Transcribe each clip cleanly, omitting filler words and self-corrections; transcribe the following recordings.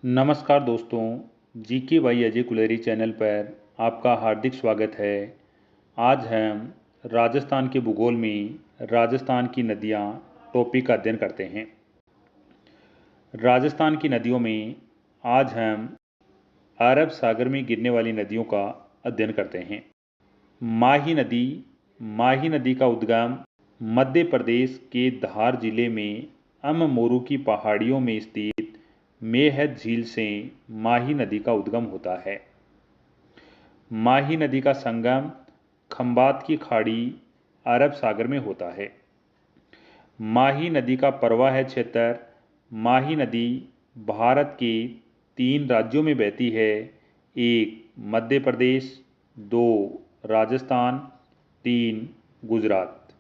नमस्कार दोस्तों, GK by Ajay Kuleri channel पर आपका हार्दिक स्वागत है। आज हम राजस्थान के भूगोल में राजस्थान की नदियाँ टॉपिक का अध्ययन करते हैं। राजस्थान की नदियों में आज हम अरब सागर में गिरने वाली नदियों का अध्ययन करते हैं। माही नदी का उद्गम मध्य प्रदेश के धार जिले में अममोरू की पहाड़ियों में स्थित मेहद झील से माही नदी का उद्गम होता है। माही नदी का संगम खंबात की खाड़ी अरब सागर में होता है। माही नदी का प्रवाह क्षेत्र माही नदी भारत के 3 राज्यों में बहती है। 1 मध्य प्रदेश, 2 राजस्थान, 3 गुजरात।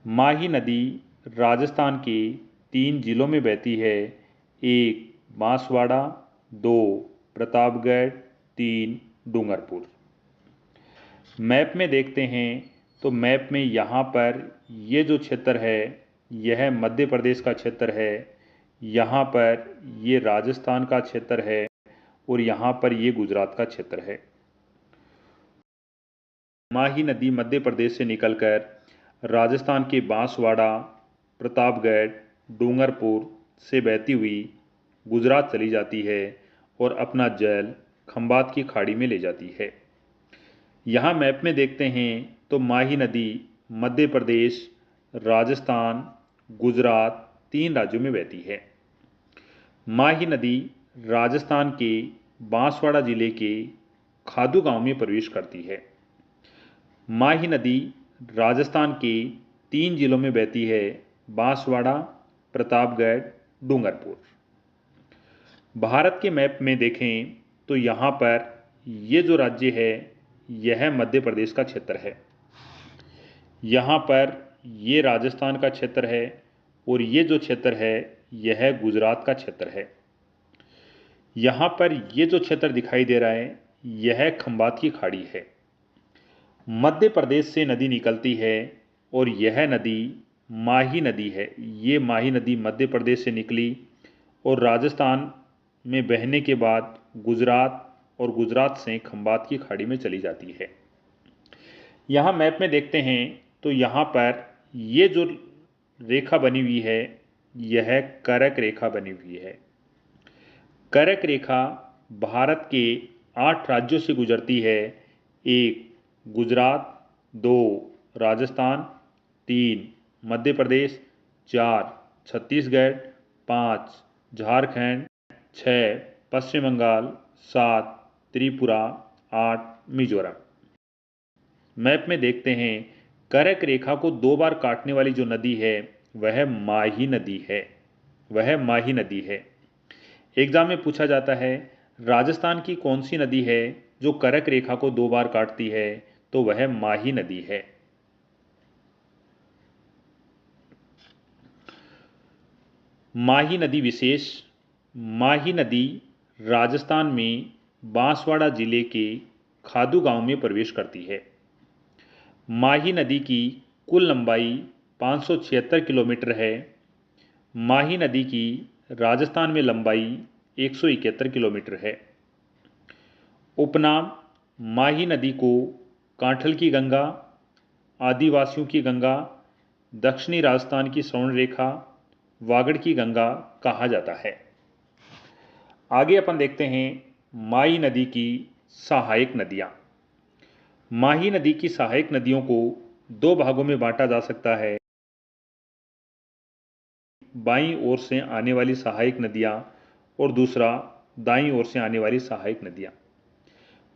माही नदी राजस्थान के 3 जिलों में बहती है। 1 बांसवाड़ा, 2 प्रतापगढ़, 3 डूंगरपुर। मैप में देखते हैं तो मैप में यहाँ पर ये जो क्षेत्र है यह मध्य प्रदेश का क्षेत्र है, यहाँ पर ये राजस्थान का क्षेत्र है और यहाँ पर ये गुजरात का क्षेत्र है। माही नदी मध्य प्रदेश से निकलकर राजस्थान के बांसवाड़ा, प्रतापगढ़, डूंगरपुर से बहती हुई गुजरात चली जाती है और अपना जल खंबात की खाड़ी में ले जाती है। यहाँ मैप में देखते हैं तो माही नदी मध्य प्रदेश, राजस्थान, गुजरात 3 राज्यों में बहती है। माही नदी राजस्थान के बांसवाड़ा जिले के खादू गांव में प्रवेश करती है। माही नदी राजस्थान के 3 जिलों में बहती है, बांसवाड़ा, प्रतापगढ़, डूंगरपुर। भारत के मैप में देखें तो यहाँ पर ये जो राज्य है यह मध्य प्रदेश का क्षेत्र है, यहाँ पर ये राजस्थान का क्षेत्र है और ये जो क्षेत्र है यह गुजरात का क्षेत्र है। यहाँ पर ये जो क्षेत्र दिखाई दे रहा है यह खंबात की खाड़ी है। मध्य प्रदेश से नदी निकलती है और यह नदी माही नदी है। ये माही नदी मध्य प्रदेश से निकली और राजस्थान में बहने के बाद गुजरात और गुजरात से खंबात की खाड़ी में चली जाती है। यहाँ मैप में देखते हैं तो यहाँ पर ये जो रेखा बनी हुई है यह करक रेखा बनी हुई है। करक रेखा भारत के 8 राज्यों से गुजरती है। 1 गुजरात, 2 राजस्थान, 3 मध्य प्रदेश, 4 छत्तीसगढ़, 5 झारखंड, 6 पश्चिम बंगाल, 7 त्रिपुरा, 8 मिजोरम। मैप में देखते हैं करक रेखा को 2 बार काटने वाली जो नदी है वह माही नदी है, वह माही नदी है। एग्जाम में पूछा जाता है राजस्थान की कौन सी नदी है जो करक रेखा को 2 बार काटती है, तो वह माही नदी है। माही नदी विशेष। माही नदी राजस्थान में बांसवाड़ा जिले के खादू गांव में प्रवेश करती है। माही नदी की कुल लंबाई 576 किलोमीटर है। माही नदी की राजस्थान में लंबाई 171 किलोमीटर है। उपनाम माही नदी को कांठल की गंगा, आदिवासियों की गंगा, दक्षिणी राजस्थान की स्वर्ण रेखा, वागड़ की गंगा कहा जाता है। आगे अपन देखते हैं माही नदी की सहायक नदियाँ। माही नदी की सहायक नदियों को 2 भागों में बांटा जा सकता है, बाईं ओर से आने वाली सहायक नदियाँ और दूसरा दाईं ओर से आने वाली सहायक नदियाँ।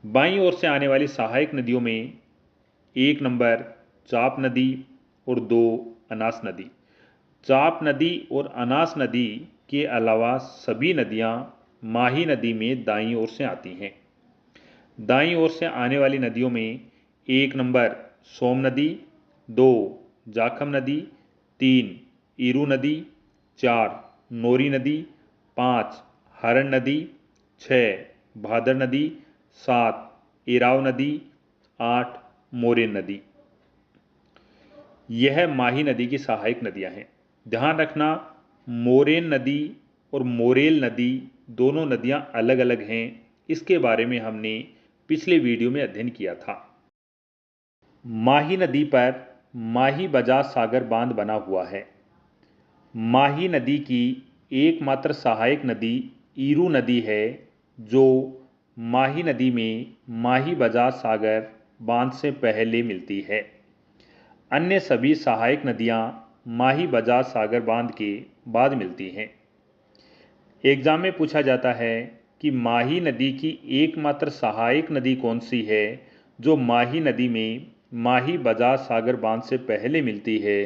बाईं ओर से आने वाली सहायक नदियों में 1 नंबर चाप नदी और 2 अनास नदी। चाप नदी और अनास नदी के अलावा सभी नदियाँ माही नदी में दाईं ओर से आती हैं। दाईं ओर से आने वाली नदियों में 1 नंबर सोम नदी, 2 जाखम नदी, 3 ईरू नदी, 4 नोरी नदी, 5 हरण नदी, 6 भादर नदी, 7 इराव नदी, 8 मोरेन नदी। यह माही नदी की सहायक नदियां हैं। ध्यान रखना मोरेन नदी और मोरेल नदी दोनों नदियां अलग अलग हैं, इसके बारे में हमने पिछले वीडियो में अध्ययन किया था। माही नदी पर माही बजाज सागर बांध बना हुआ है। माही नदी की एकमात्र सहायक नदी ईरू नदी है, जो माही नदी में माही बजाज सागर बांध से पहले मिलती है। अन्य सभी सहायक नदियां माही बजाज सागर बांध के बाद मिलती हैं। एग्जाम में पूछा जाता है कि माही नदी की एकमात्र सहायक नदी कौन सी है जो माही नदी में माही बजाज सागर बांध से पहले मिलती है,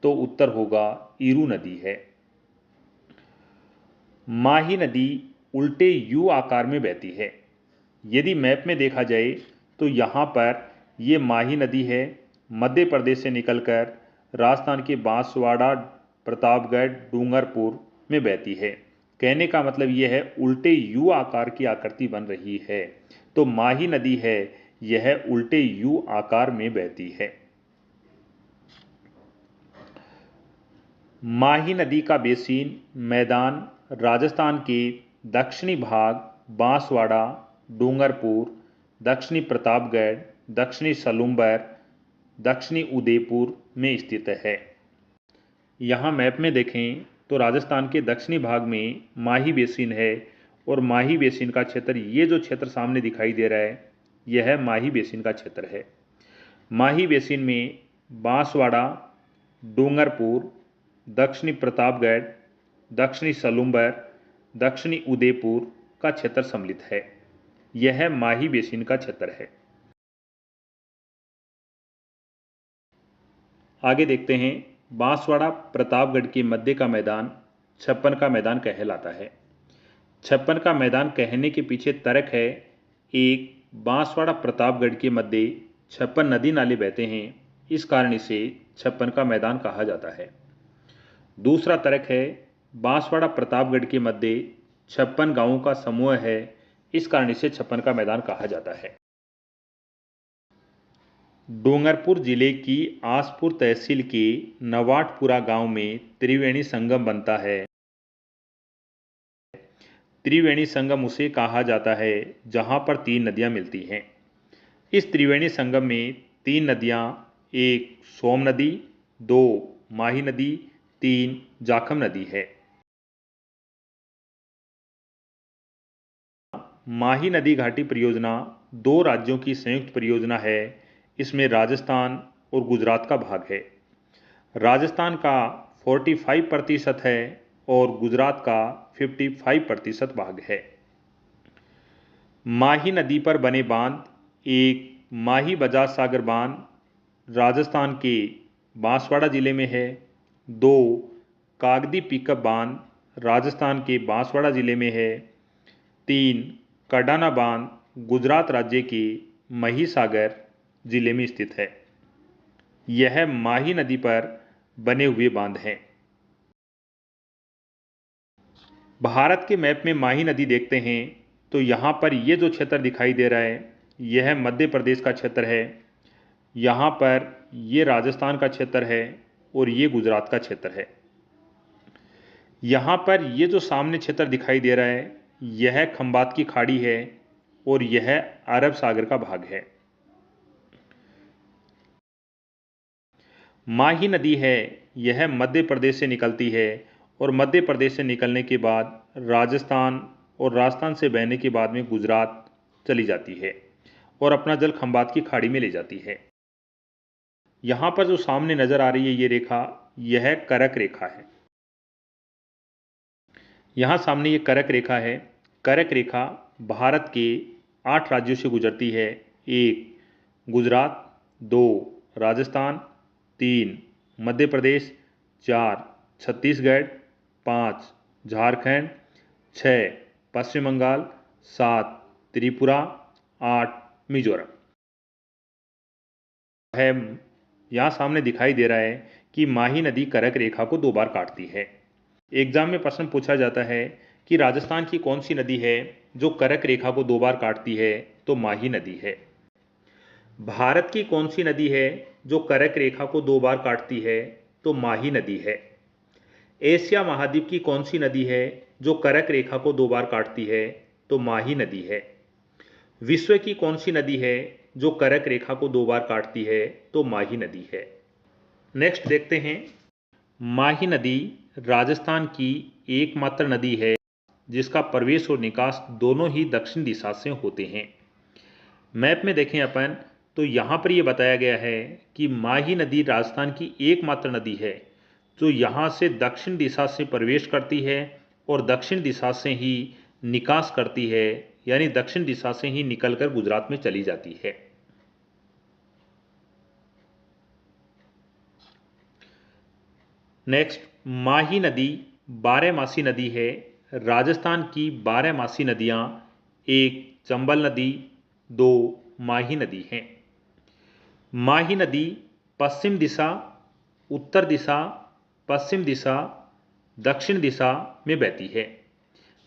तो उत्तर होगा ईरू नदी है। माही नदी उल्टे यू आकार में बहती है। यदि मैप में देखा जाए तो यहाँ पर ये माही नदी है, मध्य प्रदेश से निकलकर राजस्थान के बांसवाड़ा, प्रतापगढ़, डूंगरपुर में बहती है। कहने का मतलब ये है उल्टे यू आकार की आकृति बन रही है, तो माही नदी है यह उल्टे यू आकार में बहती है। माही नदी का बेसिन मैदान राजस्थान के दक्षिणी भाग बांसवाड़ा, डूंगरपुर, दक्षिणी प्रतापगढ़, दक्षिणी सलूम्बर, दक्षिणी उदयपुर में स्थित है। यहाँ मैप में देखें तो राजस्थान के दक्षिणी भाग में माही बेसिन है और माही बेसिन का क्षेत्र, ये जो क्षेत्र सामने दिखाई दे रहा है, यह माही बेसिन का क्षेत्र है। माही बेसिन में बांसवाड़ा, डूंगरपुर, दक्षिणी प्रतापगढ़, दक्षिणी सलूम्बर, दक्षिणी उदयपुर का क्षेत्र सम्मिलित है। यह माही बेसिन का क्षेत्र है। आगे देखते हैं, बांसवाड़ा प्रतापगढ़ के मध्य का मैदान छप्पन का मैदान कहलाता है। छप्पन का मैदान कहने के पीछे तर्क है, एक, बांसवाड़ा प्रतापगढ़ के मध्य छप्पन नदी नाले बहते हैं, इस कारण इसे छप्पन का मैदान कहा जाता है। दूसरा तर्क है, बांसवाड़ा प्रतापगढ़ के मध्य छप्पन गांवों का समूह है, इस कारण इसे छप्पन का मैदान कहा जाता है। डूंगरपुर जिले की आसपुर तहसील के नवाटपुरा गांव में त्रिवेणी संगम बनता है। त्रिवेणी संगम उसे कहा जाता है जहां पर तीन नदियां मिलती हैं। इस त्रिवेणी संगम में तीन नदियां, एक सोम नदी, दो माही नदी, तीन जाखम नदी है। माही नदी घाटी परियोजना दो राज्यों की संयुक्त परियोजना है। इसमें राजस्थान और गुजरात का भाग है। राजस्थान का 45% है और गुजरात का 55% भाग है। माही नदी पर बने बांध, एक माही बजाज सागर बांध राजस्थान के बांसवाड़ा जिले में है, दो कागदी पिकअप बांध राजस्थान के बांसवाड़ा जिले में है, तीन कडाना बांध गुजरात राज्य के महीसागर जिले में स्थित है। यह माही नदी पर बने हुए बांध हैं। भारत के मैप में माही नदी देखते हैं तो यहाँ पर ये जो क्षेत्र दिखाई दे रहा है, यह मध्य प्रदेश का क्षेत्र है। यहाँ पर ये राजस्थान का क्षेत्र है और ये गुजरात का क्षेत्र है। यहाँ पर ये जो सामने क्षेत्र दिखाई दे रहा है, यह खंबात की खाड़ी है और यह अरब सागर का भाग है। माही नदी है यह मध्य प्रदेश से निकलती है और मध्य प्रदेश से निकलने के बाद राजस्थान और राजस्थान से बहने के बाद में गुजरात चली जाती है और अपना जल खंबात की खाड़ी में ले जाती है। यहाँ पर जो सामने नजर आ रही है ये रेखा, यह करक रेखा है। यहाँ सामने ये करक रेखा है। करक रेखा भारत के 8 राज्यों से गुजरती है, एक गुजरात, दो राजस्थान, तीन मध्य प्रदेश, चार छत्तीसगढ़, पाँच झारखंड, छः पश्चिम बंगाल, सात त्रिपुरा, आठ मिजोरम है। यहाँ सामने दिखाई दे रहा है कि माही नदी करक रेखा को 2 बार काटती है। एग्जाम में प्रश्न पूछा जाता है कि राजस्थान की कौन सी नदी है जो करक रेखा को 2 बार काटती है, तो माही नदी है। भारत की कौन सी नदी है जो करक रेखा को 2 बार काटती है, तो माही नदी है। एशिया महाद्वीप की कौन सी नदी है जो कर्क रेखा को 2 बार काटती है? तो माही नदी है। विश्व की कौन सी नदी है जो कर्क रेखा को 2 बार काटती है? तो माही नदी है। नेक्स्ट देखते हैं, माही नदी राजस्थान की एकमात्र नदी है जिसका प्रवेश और निकास दोनों ही दक्षिण दिशा से होते हैं। मैप में देखें अपन तो यहाँ पर यह बताया गया है कि माही नदी राजस्थान की एकमात्र नदी है जो यहाँ से दक्षिण दिशा से प्रवेश करती है और दक्षिण दिशा से ही निकास करती है, यानी दक्षिण दिशा से ही निकलकर गुजरात में चली जाती है। नेक्स्ट, माही नदी बारहमासी नदी है। राजस्थान की बारहमासी नदियां 1 चंबल नदी, 2 माही नदी हैं। माही नदी पश्चिम दिशा, उत्तर दिशा, पश्चिम दिशा, दक्षिण दिशा में बहती है।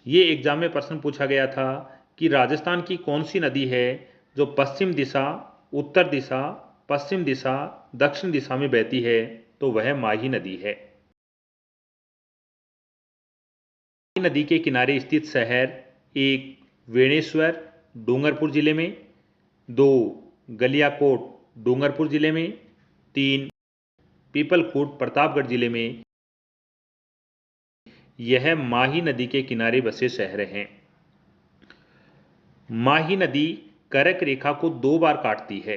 ये एग्जाम में प्रश्न पूछा गया था कि राजस्थान की कौन सी नदी है जो पश्चिम दिशा, उत्तर दिशा, पश्चिम दिशा, दक्षिण दिशा में बहती है? तो वह माही नदी है। माही नदी के किनारे स्थित शहर 1 वेणेश्वर डूंगरपुर जिले में, 2 गलियाकोट डूंगरपुर जिले में, 3 पीपलखुट प्रतापगढ़ जिले में। यह माही नदी के किनारे बसे शहर हैं। माही नदी कर्क रेखा को 2 बार काटती है।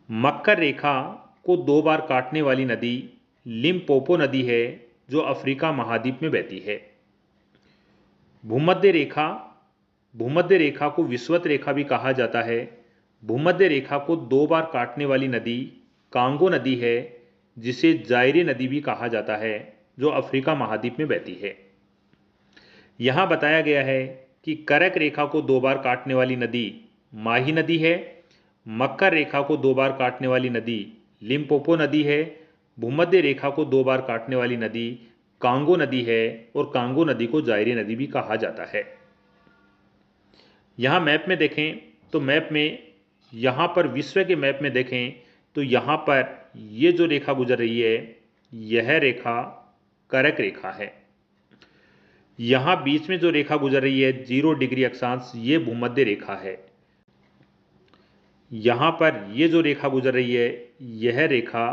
मकर रेखा को 2 बार काटने वाली नदी लिम्पोपो नदी है जो अफ्रीका महाद्वीप में बहती है। भूमध्य रेखा को विषुवत रेखा भी कहा जाता है। भूमध्य रेखा को 2 बार काटने वाली नदी कांगो नदी है जिसे जायरे नदी भी कहा जाता है जो अफ्रीका महाद्वीप में बहती है। यहां बताया गया है कि कर्क रेखा को 2 बार काटने वाली नदी माही नदी है, मकर रेखा को 2 बार काटने वाली नदी लिम्पोपो नदी है, भूमध्य रेखा को 2 बार काटने वाली नदी कांगो नदी है और कांगो नदी को जायरे नदी भी कहा जाता है। यहां मैप में देखें तो मैप में यहां पर विश्व के मैप में देखें तो यहां पर ये जो रेखा गुजर रही है यह रेखा कर्क रेखा है। यहां बीच में जो रेखा गुजर रही है 0 डिग्री अक्षांश, ये भूमध्य रेखा है। यहां पर ये जो रेखा गुजर रही है यह रेखा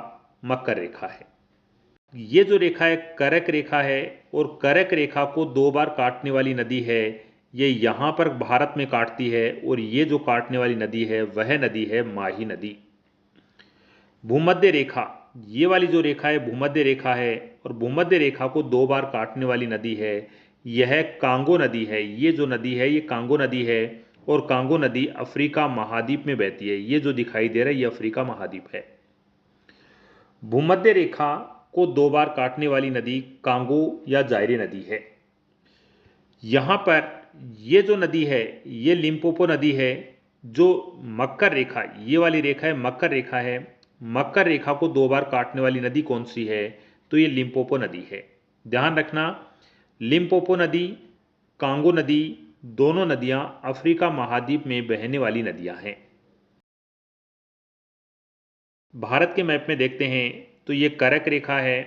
मकर रेखा है। ये जो रेखा है कर्क रेखा है और कर्क रेखा को 2 बार काटने वाली नदी है ये यहां पर भारत में काटती है और ये जो काटने वाली नदी है वह नदी है माही नदी। भूमध्य रेखा, ये वाली जो रेखा है भूमध्य रेखा है और भूमध्य रेखा को 2 बार काटने वाली नदी है यह कांगो नदी है। ये जो नदी है ये कांगो नदी है और कांगो नदी अफ्रीका महाद्वीप में बहती है। ये जो दिखाई दे रहा है ये अफ्रीका महाद्वीप है। भूमध्य रेखा को 2 बार काटने वाली नदी कांगो या जायरे नदी है। यहां पर ये जो नदी है ये लिम्पोपो नदी है। जो मकर रेखा, ये वाली रेखा है मकर रेखा है। मकर रेखा को 2 बार काटने वाली नदी कौन सी है? तो ये लिम्पोपो नदी है। ध्यान रखना, लिम्पोपो नदी, कांगो नदी, दोनों नदियां अफ्रीका महाद्वीप में बहने वाली नदियां हैं। भारत के मैप में देखते हैं तो ये कर्क रेखा है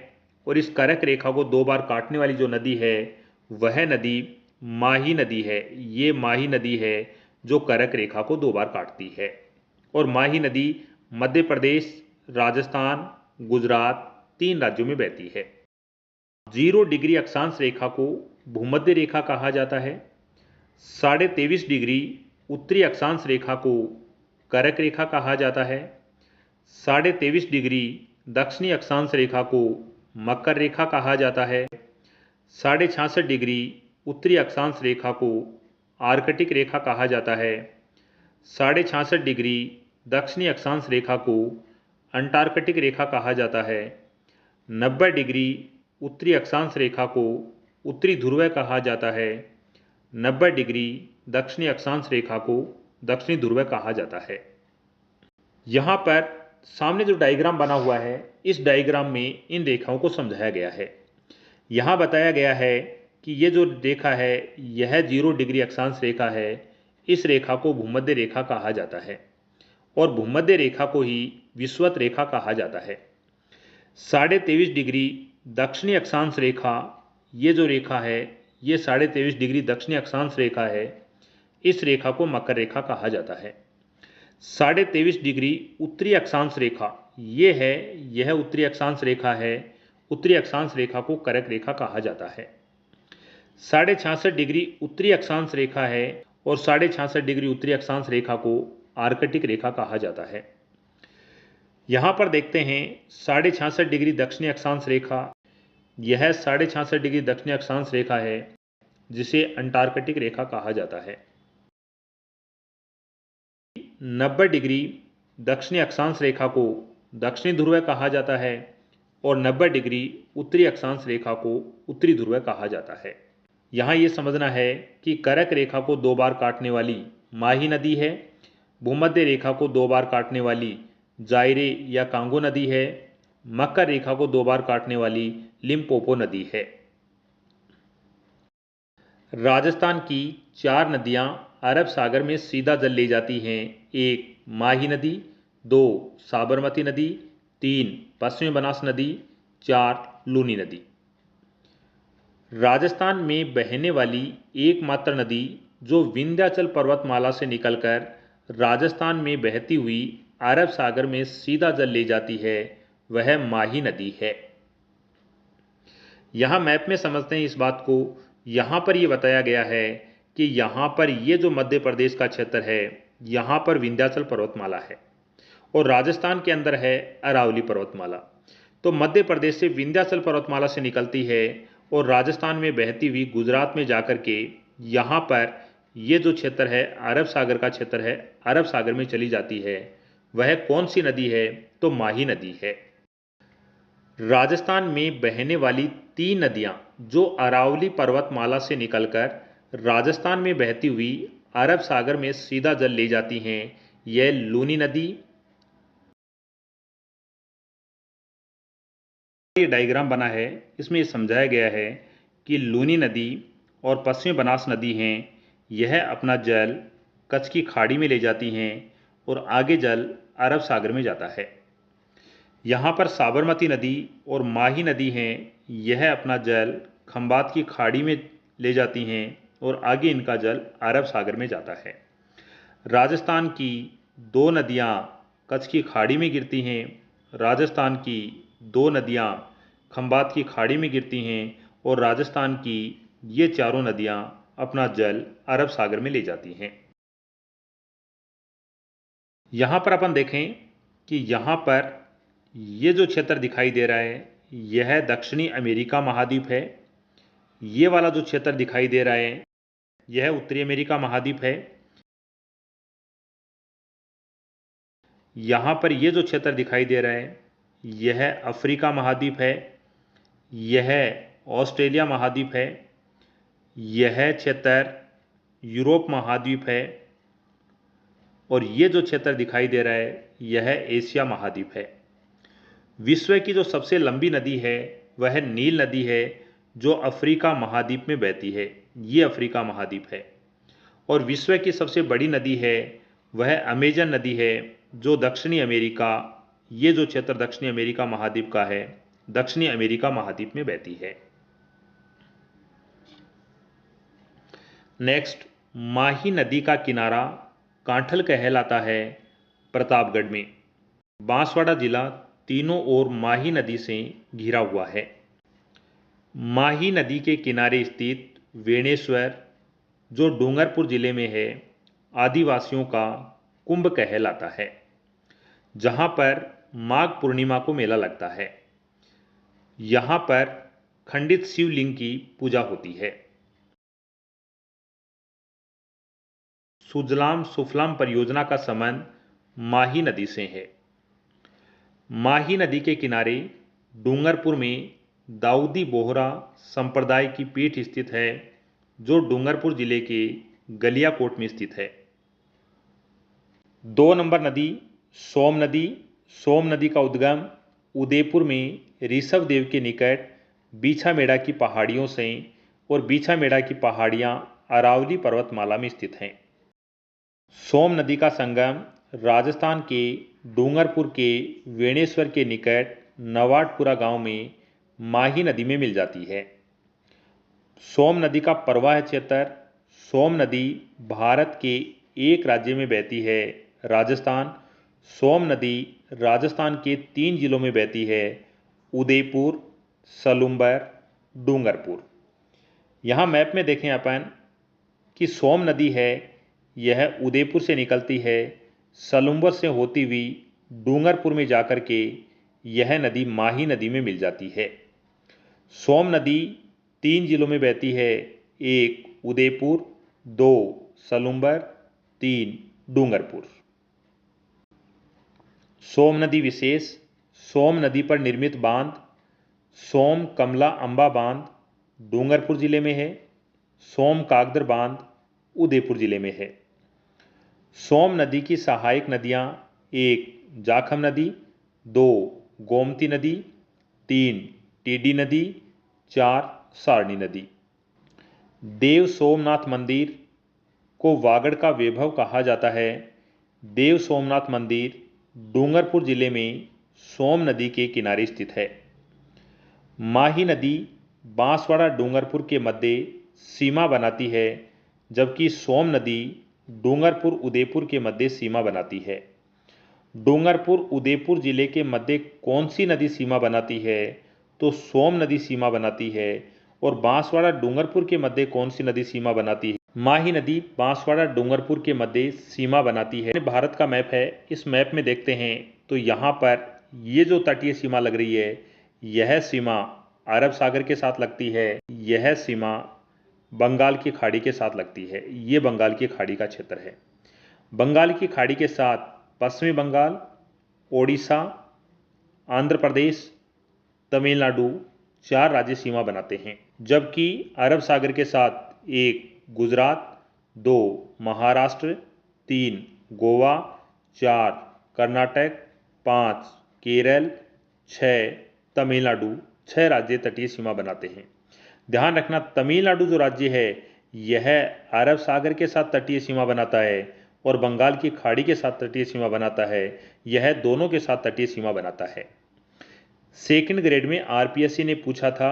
और इस कर्क रेखा को 2 बार काटने वाली जो नदी है वह नदी माही नदी है। ये माही नदी है जो कर्क रेखा को 2 बार काटती है और माही नदी मध्य प्रदेश, राजस्थान, गुजरात 3 राज्यों में बहती है। 0 डिग्री अक्षांश रेखा को भूमध्य रेखा कहा जाता है। 23.5 डिग्री उत्तरी अक्षांश रेखा को कर्क रेखा कहा जाता है। 23.5 डिग्री दक्षिणी अक्षांश रेखा को मकर रेखा कहा जाता है। 66.5 डिग्री उत्तरी अक्षांश रेखा को आर्कटिक रेखा कहा जाता है। 66.5 डिग्री दक्षिणी अक्षांश रेखा को अंटार्कटिक रेखा कहा जाता है। 90 डिग्री उत्तरी अक्षांश रेखा को उत्तरी ध्रुव कहा जाता है। 90 डिग्री दक्षिणी अक्षांश रेखा को दक्षिणी ध्रुव कहा जाता है। यहाँ पर सामने जो डायग्राम बना हुआ है इस डायग्राम में इन रेखाओं को समझाया गया है। यहाँ बताया गया है कि ये जो रेखा है यह 0 डिग्री अक्षांश रेखा है। इस रेखा को भूमध्य रेखा कहा जाता है और भूमध्य रेखा को ही विषुवत रेखा कहा जाता है। 23.5 डिग्री दक्षिणी अक्षांश रेखा ये जो रेखा है ये 23.5 डिग्री दक्षिणी अक्षांश रेखा है। इस रेखा को मकर रेखा कहा जाता है। 23.5 डिग्री उत्तरी अक्षांश रेखा ये है, यह उत्तरी अक्षांश रेखा है। उत्तरी अक्षांश रेखा को करक रेखा कहा जाता है। 66.5 डिग्री उत्तरी अक्षांश रेखा है और 66.5 डिग्री उत्तरी अक्षांश रेखा को आर्कटिक रेखा कहा जाता है। यहां पर देखते हैं 66.5 डिग्री दक्षिणी अक्षांश रेखा, यह 66.5 डिग्री दक्षिणी अक्षांश रेखा है जिसे अंटार्कटिक रेखा कहा जाता है। 90 डिग्री दक्षिणी अक्षांश रेखा को दक्षिणी ध्रुव कहा जाता है और 90 डिग्री उत्तरी अक्षांश रेखा को उत्तरी ध्रुव कहा जाता है। यहाँ ये समझना है कि करक रेखा को 2 बार काटने वाली माही नदी है, भूमध्य रेखा को 2 बार काटने वाली जायरे या कांगो नदी है, मकर रेखा को 2 बार काटने वाली लिम्पोपो नदी है। राजस्थान की 4 नदियां अरब सागर में सीधा जल ले जाती हैं। 1 माही नदी, 2 साबरमती नदी, 3 पश्चिमी बनास नदी, 4 लूनी नदी। राजस्थान में बहने वाली एकमात्र नदी जो विंध्याचल पर्वतमाला से निकलकर राजस्थान में बहती हुई अरब सागर में सीधा जल ले जाती है वह माही नदी है। यहाँ मैप में समझते हैं इस बात को। यहाँ पर यह बताया गया है कि यहाँ पर ये जो मध्य प्रदेश का क्षेत्र है यहाँ पर विंध्याचल पर्वतमाला है और राजस्थान के अंदर है अरावली पर्वतमाला। तो मध्य प्रदेश से विंध्याचल पर्वतमाला से निकलती है और राजस्थान में बहती हुई गुजरात में जाकर के यहाँ पर ये जो क्षेत्र है अरब सागर का क्षेत्र है, अरब सागर में चली जाती है। वह कौन सी नदी है? तो माही नदी है। राजस्थान में बहने वाली 3 नदियां जो अरावली पर्वतमाला से निकलकर राजस्थान में बहती हुई अरब सागर में सीधा जल ले जाती हैं, यह लूनी नदी। ये डायग्राम बना है, इसमें यह समझाया गया है कि लूनी नदी और पश्चिमी बनास नदी हैं, यह अपना जल कच्छ की खाड़ी में ले जाती हैं और आगे जल अरब सागर में जाता है। यहाँ पर साबरमती नदी और माही नदी हैं, यह अपना जल खंबात की खाड़ी में ले जाती हैं और आगे इनका जल अरब सागर में जाता है। राजस्थान की 2 नदियाँ कच्छ की खाड़ी में गिरती हैं, राजस्थान की 2 नदियाँ खंबात की खाड़ी में गिरती हैं और राजस्थान की ये चारों नदियाँ अपना जल अरब सागर में ले जाती हैं। यहाँ पर अपन देखें कि यहाँ पर ये जो क्षेत्र दिखाई दे रहा है यह दक्षिणी अमेरिका महाद्वीप है। ये वाला जो क्षेत्र दिखाई दे रहा है यह उत्तरी अमेरिका महाद्वीप है। यहाँ पर ये जो क्षेत्र दिखाई दे रहा है यह अफ्रीका महाद्वीप है, यह ऑस्ट्रेलिया महाद्वीप है, यह क्षेत्र यूरोप महाद्वीप है और ये जो क्षेत्र दिखाई दे रहा है यह एशिया महाद्वीप है। विश्व की जो सबसे लंबी नदी है वह नील नदी है जो अफ्रीका महाद्वीप में बहती है, ये अफ्रीका महाद्वीप है। और विश्व की सबसे बड़ी नदी है वह अमेजन नदी है जो दक्षिणी अमेरिका, ये जो क्षेत्र दक्षिणी अमेरिका महाद्वीप का है, दक्षिणी अमेरिका महाद्वीप में बहती है। नेक्स्ट, माही नदी का किनारा कांठल कहलाता है प्रतापगढ़ में। बांसवाड़ा जिला तीनों ओर माही नदी से घिरा हुआ है। माही नदी के किनारे स्थित वेणेश्वर जो डूंगरपुर जिले में है आदिवासियों का कुंभ कहलाता है, जहां पर माघ पूर्णिमा को मेला लगता है। यहां पर खंडित शिवलिंग की पूजा होती है। सुजलाम सुफलाम परियोजना का संबंध माही नदी से है। माही नदी के किनारे डूंगरपुर में दाऊदी बोहरा संप्रदाय की पीठ स्थित है जो डूंगरपुर जिले के गलियाकोट में स्थित है। 2 नंबर नदी सोम नदी। सोम नदी का उद्गम उदयपुर में ऋषभ देव के निकट बीछामेड़ा की पहाड़ियों से और बीछामेड़ा की पहाड़ियां अरावली पर्वतमाला में स्थित हैं। सोम नदी का संगम राजस्थान के डूंगरपुर के वेणेश्वर के निकट नवाटपुरा गांव में माही नदी में मिल जाती है। सोम नदी का प्रवाह क्षेत्र। सोम नदी भारत के एक राज्य में बहती है, राजस्थान। सोम नदी राजस्थान के 3 जिलों में बहती है, उदयपुर, सलुम्बर, डूंगरपुर। यहाँ मैप में देखें अपन कि सोम नदी है, यह उदयपुर से निकलती है, सलुम्बर से होती हुई डूंगरपुर में जाकर के यह नदी माही नदी में मिल जाती है। सोम नदी 3 जिलों में बहती है, 1 उदयपुर, 2 सलुम्बर, 3 डूंगरपुर। सोम नदी विशेष। सोम नदी पर निर्मित बांध। सोम कमला अंबा बांध डूंगरपुर जिले में है। सोम कागदर बांध उदयपुर जिले में है। सोम नदी की सहायक नदियां 1 जाखम नदी, 2 गोमती नदी, 3 टीडी नदी, 4 सारणी नदी। देव सोमनाथ मंदिर को वागड़ का वैभव कहा जाता है। देव सोमनाथ मंदिर डूंगरपुर जिले में सोम नदी के किनारे स्थित है। माही नदी बांसवाड़ा डूंगरपुर के मध्य सीमा बनाती है, जबकि सोम नदी डूंगरपुर उदयपुर के मध्य सीमा बनाती है। डूंगरपुर उदयपुर जिले के मध्य कौन सी नदी सीमा बनाती है? तो सोम नदी सीमा बनाती है। और बांसवाड़ा डूंगरपुर के मध्य कौन सी नदी सीमा बनाती है? माही नदी बांसवाड़ा डूंगरपुर के मध्य सीमा बनाती है। भारत का मैप है, इस मैप में देखते हैं तो यहाँ पर ये जो तटीय सीमा लग रही है, यह सीमा अरब सागर के साथ लगती है, यह सीमा बंगाल की खाड़ी के साथ लगती है। ये बंगाल की खाड़ी का क्षेत्र है। बंगाल की खाड़ी के साथ पश्चिमी बंगाल, ओडिशा, आंध्र प्रदेश, तमिलनाडु 4 राज्य सीमा बनाते हैं, जबकि अरब सागर के साथ 1 गुजरात, 2 महाराष्ट्र, 3 गोवा, 4 कर्नाटक, 5 केरल, 6 तमिलनाडु 6 राज्य तटीय सीमा बनाते हैं। ध्यान रखना, तमिलनाडु जो राज्य है यह अरब सागर के साथ तटीय सीमा बनाता है और बंगाल की खाड़ी के साथ तटीय सीमा बनाता है। यह दोनों के साथ तटीय सीमा बनाता है। सेकंड ग्रेड में आरपीएससी ने पूछा था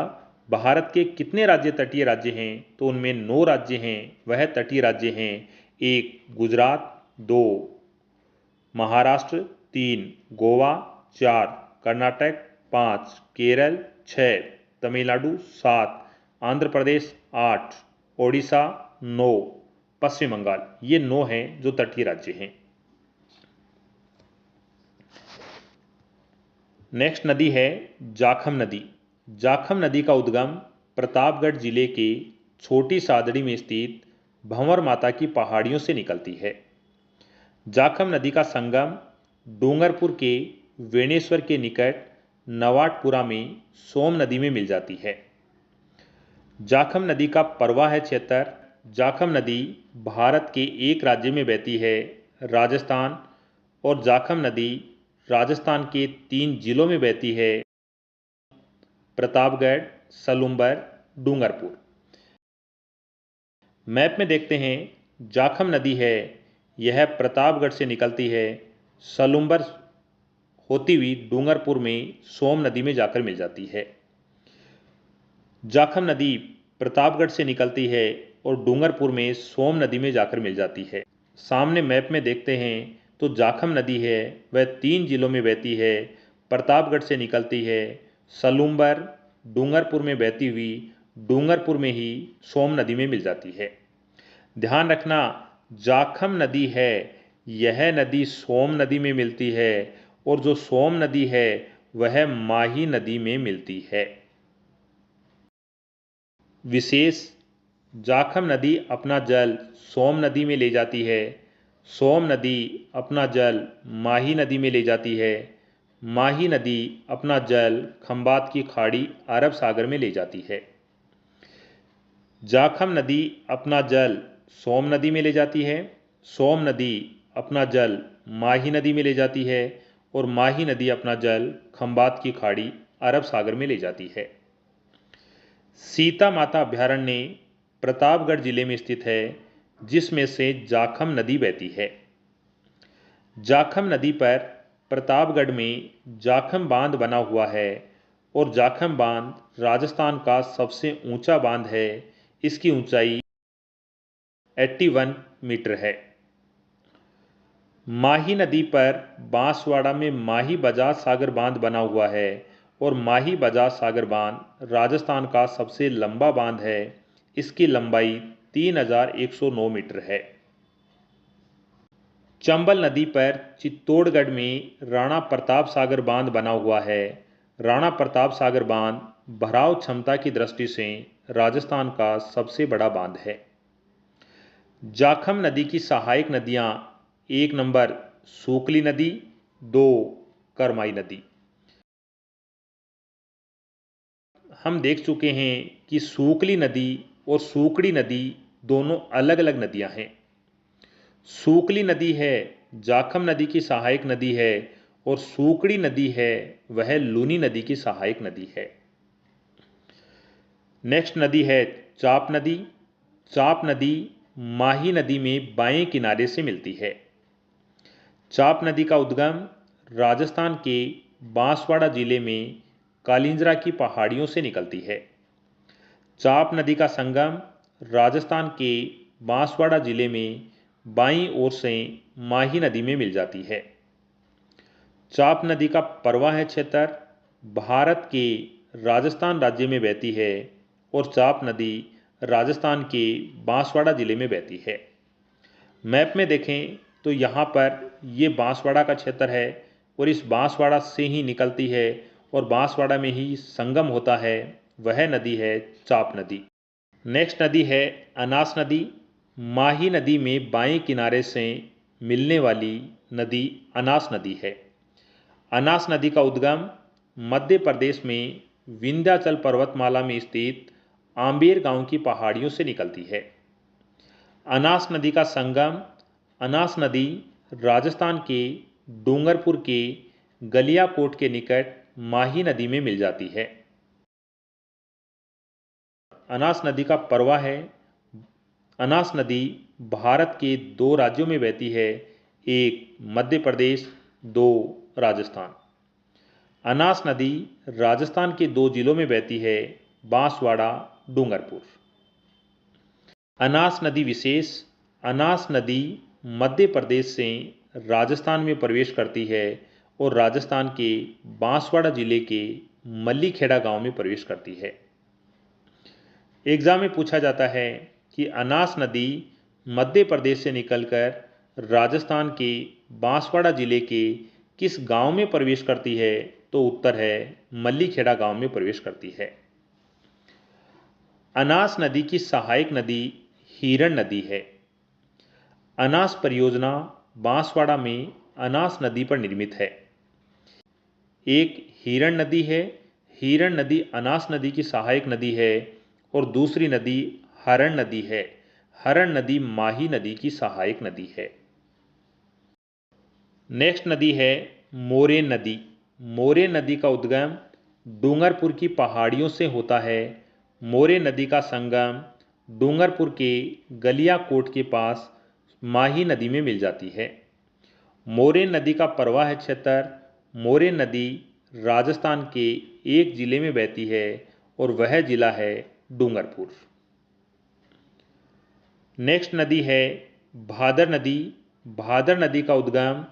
भारत के कितने राज्य तटीय राज्य हैं, तो उनमें 9 राज्य हैं, वह तटीय राज्य हैं। 1 गुजरात, 2 महाराष्ट्र, 3 गोवा, 4 कर्नाटक, 5 केरल, 6 तमिलनाडु, 7 आंध्र प्रदेश, 8 ओडिशा, 9 पश्चिम बंगाल। ये 9 हैं जो तटीय राज्य हैं। नेक्स्ट नदी है जाखम नदी। जाखम नदी का उद्गम प्रतापगढ़ जिले के छोटी सादड़ी में स्थित भंवर माता की पहाड़ियों से निकलती है। जाखम नदी का संगम डूंगरपुर के वेणेश्वर के निकट नवाटपुरा में सोम नदी में मिल जाती है। जाखम नदी का प्रवाह क्षेत्र। जाखम नदी भारत के एक राज्य में बहती है, राजस्थान। और जाखम नदी राजस्थान के 3 जिलों में बहती है, प्रतापगढ़, सलुम्बर, डूंगरपुर। मैप में देखते हैं, जाखम नदी है, यह प्रतापगढ़ से निकलती है, सलुम्बर होती हुई डूंगरपुर में सोम नदी में जाकर मिल जाती है। जाखम नदी प्रतापगढ़ से निकलती है और डूंगरपुर में सोम नदी में जाकर मिल जाती है। सामने मैप में देखते हैं तो जाखम नदी है, वह 3 जिलों में बहती है, प्रतापगढ़ से निकलती है, सलुम्बर डूंगरपुर में बहती हुई डूंगरपुर में ही सोम नदी में मिल जाती है। ध्यान रखना, जाखम नदी है, यह नदी सोम नदी में मिलती है और जो सोम नदी है वह माही नदी में मिलती है। विशेष, जाखम नदी अपना जल सोम नदी में ले जाती है, सोम नदी अपना जल माही नदी में ले जाती है, माही नदी अपना जल खंबात की खाड़ी अरब सागर में ले जाती है। जाखम नदी अपना जल सोम नदी में ले जाती है, सोम नदी अपना जल माही नदी में ले जाती है और माही नदी अपना जल खंबात की खाड़ी अरब सागर में ले जाती है। सीता माता अभयारण्य प्रतापगढ़ जिले में स्थित है, जिसमें से जाखम नदी बहती है। जाखम नदी पर प्रतापगढ़ में जाखम बांध बना हुआ है और जाखम बांध राजस्थान का सबसे ऊंचा बांध है। इसकी ऊंचाई 81 मीटर है। माही नदी पर बांसवाड़ा में माही बजाज सागर बांध बना हुआ है और माही बजाज सागर बांध राजस्थान का सबसे लंबा बांध है। इसकी लंबाई 3109 मीटर है। चंबल नदी पर चित्तौड़गढ़ में राणा प्रताप सागर बांध बना हुआ है। राणा प्रताप सागर बांध भराव क्षमता की दृष्टि से राजस्थान का सबसे बड़ा बांध है। जाखम नदी की सहायक नदियां 1 नंबर सूकली नदी, 2 करमाई नदी। हम देख चुके हैं कि सूकली नदी और सूकड़ी नदी दोनों अलग अलग नदियां हैं। सूकली नदी है जाखम नदी की सहायक नदी है और सूकड़ी नदी है वह लूनी नदी की सहायक नदी है। नेक्स्ट नदी है चाप नदी। चाप नदी माही नदी में बाएं किनारे से मिलती है। चाप नदी का उद्गम राजस्थान के बांसवाड़ा जिले में कालिंजरा की पहाड़ियों से निकलती है। चाप नदी का संगम राजस्थान के बांसवाड़ा जिले में बाईं ओर से माही नदी में मिल जाती है। चाप नदी का प्रवाह क्षेत्र भारत के राजस्थान राज्य में बहती है और चाप नदी राजस्थान के बांसवाड़ा जिले में बहती है। मैप में देखें तो यहाँ पर ये बांसवाड़ा का क्षेत्र है और इस बांसवाड़ा से ही निकलती है और बांसवाड़ा में ही संगम होता है। वह नदी है चाप नदी। नेक्स्ट नदी है अनास नदी। माही नदी में बाएं किनारे से मिलने वाली नदी अनास नदी है। अनास नदी का उद्गम मध्य प्रदेश में विंध्याचल पर्वतमाला में स्थित आंबेर गांव की पहाड़ियों से निकलती है। अनास नदी का संगम अनास नदी राजस्थान के डूंगरपुर के गलियाकोट के निकट माही नदी में मिल जाती है। अनास नदी का प्रवाह है। अनास नदी भारत के 2 राज्यों में बहती है, एक मध्य प्रदेश, 2 राजस्थान। अनास नदी राजस्थान के 2 जिलों में बहती है, बांसवाड़ा, डूंगरपुर। अनास नदी विशेष। अनास नदी मध्य प्रदेश से राजस्थान में प्रवेश करती है और राजस्थान के बांसवाड़ा जिले के मल्लीखेड़ा गांव में प्रवेश करती है। एग्जाम में पूछा जाता है कि अनास नदी मध्य प्रदेश से निकलकर राजस्थान के बांसवाड़ा जिले के किस गांव में प्रवेश करती है, तो उत्तर है मल्लीखेड़ा गांव में प्रवेश करती है। अनास नदी की सहायक नदी हिरण नदी है। अनास परियोजना बांसवाड़ा में अनास नदी पर निर्मित है। एक हिरण नदी है। हिरण नदी अनास नदी की सहायक नदी है और दूसरी नदी हरण नदी है। हरण नदी माही नदी की सहायक नदी है। नेक्स्ट नदी है मोरेन नदी। मोरेन नदी का उद्गम डूंगरपुर की पहाड़ियों से होता है। मोरेन नदी का संगम डूंगरपुर के गलियाकोट के पास माही नदी में मिल जाती है। मोरेन नदी का प्रवाह क्षेत्र मोरेन नदी राजस्थान के एक जिले में बहती है और वह जिला है डूंगरपुर। नेक्स्ट नदी है भादर नदी। भादर नदी का उद्गम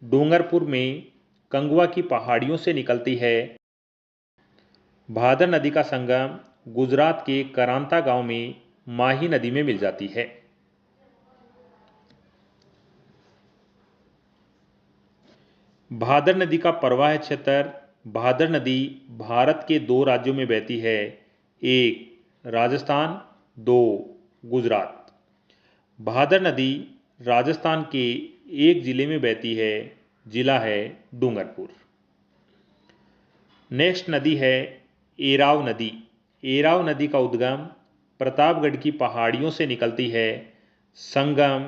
डूंगरपुर में कंगवा की पहाड़ियों से निकलती है। भादर नदी का संगम गुजरात के करांता गांव में माही नदी में मिल जाती है। भादर नदी का प्रवाह क्षेत्र भादर नदी भारत के 2 राज्यों में बहती है, एक राजस्थान, 2 गुजरात। भादर नदी राजस्थान के एक जिले में बहती है, जिला है डूंगरपुर। नेक्स्ट नदी है एराव नदी। एराव नदी का उद्गम प्रतापगढ़ की पहाड़ियों से निकलती है। संगम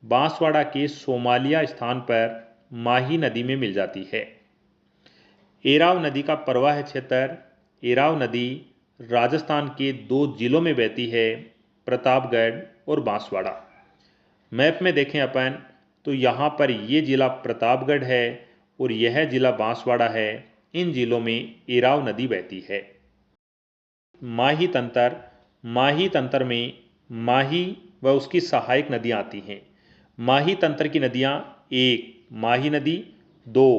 बांसवाड़ा के सोमालिया स्थान पर माही नदी में मिल जाती है। एराव नदी का प्रवाह क्षेत्र एराव नदी राजस्थान के 2 जिलों में बहती है, प्रतापगढ़ और बांसवाड़ा। मैप में देखें अपन तो यहाँ पर ये जिला प्रतापगढ़ है और यह जिला बांसवाड़ा है इन जिलों में एराव नदी बहती है। माही तंत्र, माही तंत्र में माही व उसकी सहायक नदियाँ आती हैं। माही तंत्र की नदियाँ: 1 माही नदी, 2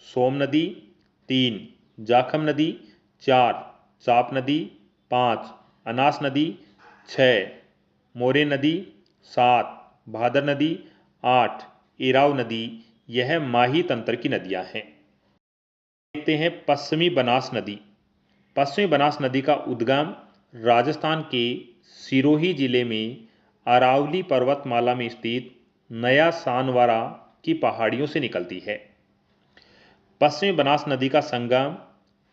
सोम नदी, 3 जाखम नदी, 4 चाप नदी, 5 अनास नदी, 6 मोरे नदी, 7 भादर नदी, 8 एराव नदी। यह माही तंत्र की नदियाँ हैं। देखते हैं पश्चिमी बनास नदी। पश्चिमी बनास नदी का उद्गम राजस्थान के सिरोही जिले में अरावली पर्वतमाला में स्थित नया सानवारा की पहाड़ियों से निकलती है। पश्चिमी बनास नदी का संगम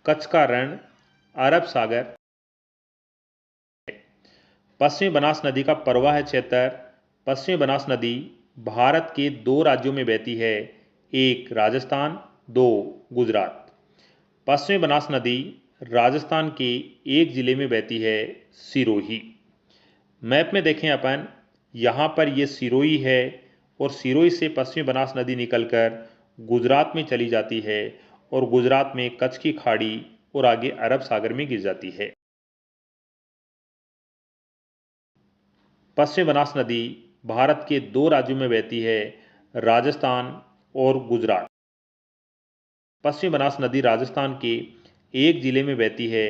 कच्छ का रण, अरब सागर। पश्चिमी बनास नदी का प्रवाह क्षेत्र: पश्चिमी बनास नदी भारत के 2 राज्यों में बहती है, 1 राजस्थान, 2 गुजरात। पश्चिमी बनास नदी राजस्थान के एक जिले में बहती है, सिरोही। मैप में देखें अपन, यहाँ पर ये सिरोही है और सिरोही से पश्चिमी बनास नदी निकलकर गुजरात में चली जाती है और गुजरात में कच्छ की खाड़ी और आगे अरब सागर में गिर जाती है। पश्चिमी बनास नदी भारत के 2 राज्यों में बहती है, राजस्थान और गुजरात। पश्चिमी बनास नदी राजस्थान के एक जिले में बहती है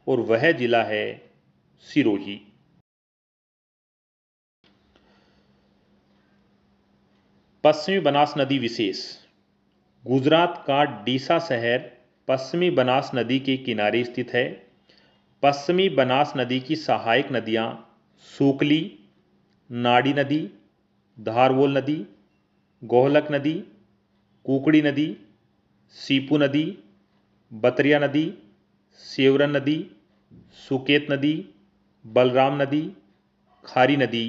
और वह जिला है सिरोही। पश्चिमी बनास नदी विशेष: गुजरात का डीसा शहर पश्चिमी बनास नदी के किनारे स्थित है। पश्चिमी बनास नदी की सहायक नदियाँ सूकली, नाडी नदी, धारवोल नदी, गोहलक नदी, कुकड़ी नदी, सीपू नदी, बतरिया नदी, सेवरन नदी, सुकेत नदी, बलराम नदी, खारी नदी।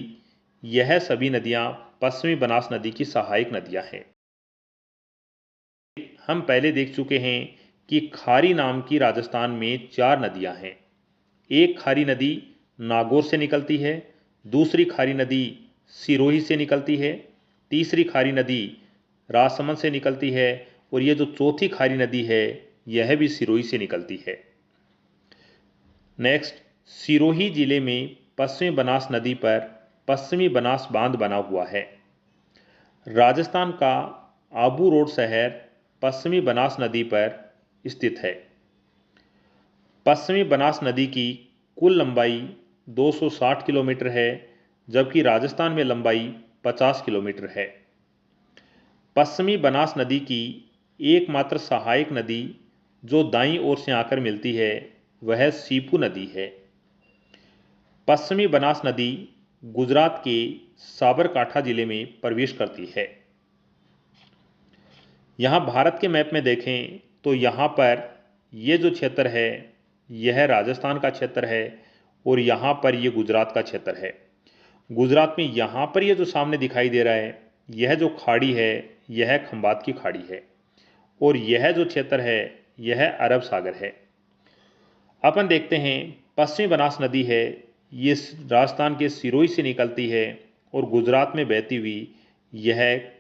यह सभी नदियाँ पश्चिमी बनास नदी की सहायक नदियाँ हैं। हम पहले देख चुके हैं कि खारी नाम की राजस्थान में 4 नदियाँ हैं। एक खारी नदी नागौर से निकलती है, दूसरी खारी नदी सिरोही से निकलती है, तीसरी खारी नदी राजसमंद से निकलती है और ये जो चौथी खारी नदी है यह भी सिरोही से निकलती है। नेक्स्ट, सिरोही जिले में पश्चिमी बनास नदी पर पश्चिमी बनास बांध बना हुआ है। राजस्थान का आबू रोड शहर पश्चिमी बनास नदी पर स्थित है। पश्चिमी बनास नदी की कुल लंबाई 260 किलोमीटर है, जबकि राजस्थान में लंबाई 50 किलोमीटर है। पश्चिमी बनास नदी की एकमात्र सहायक नदी जो दाईं ओर से आकर मिलती है वह सीपू नदी है। पश्चिमी बनास नदी गुजरात के साबरकांठा जिले में प्रवेश करती है। यहाँ भारत के मैप में देखें तो यहाँ पर ये जो क्षेत्र है यह राजस्थान का क्षेत्र है और यहाँ पर ये गुजरात का क्षेत्र है। गुजरात में यहाँ पर ये जो सामने दिखाई दे रहा है यह जो खाड़ी है यह खंबात की खाड़ी है और यह जो क्षेत्र है यह अरब सागर है। अपन देखते हैं पश्चिमी बनास नदी है, ये राजस्थान के सिरोही से निकलती है और गुजरात में बहती हुई यह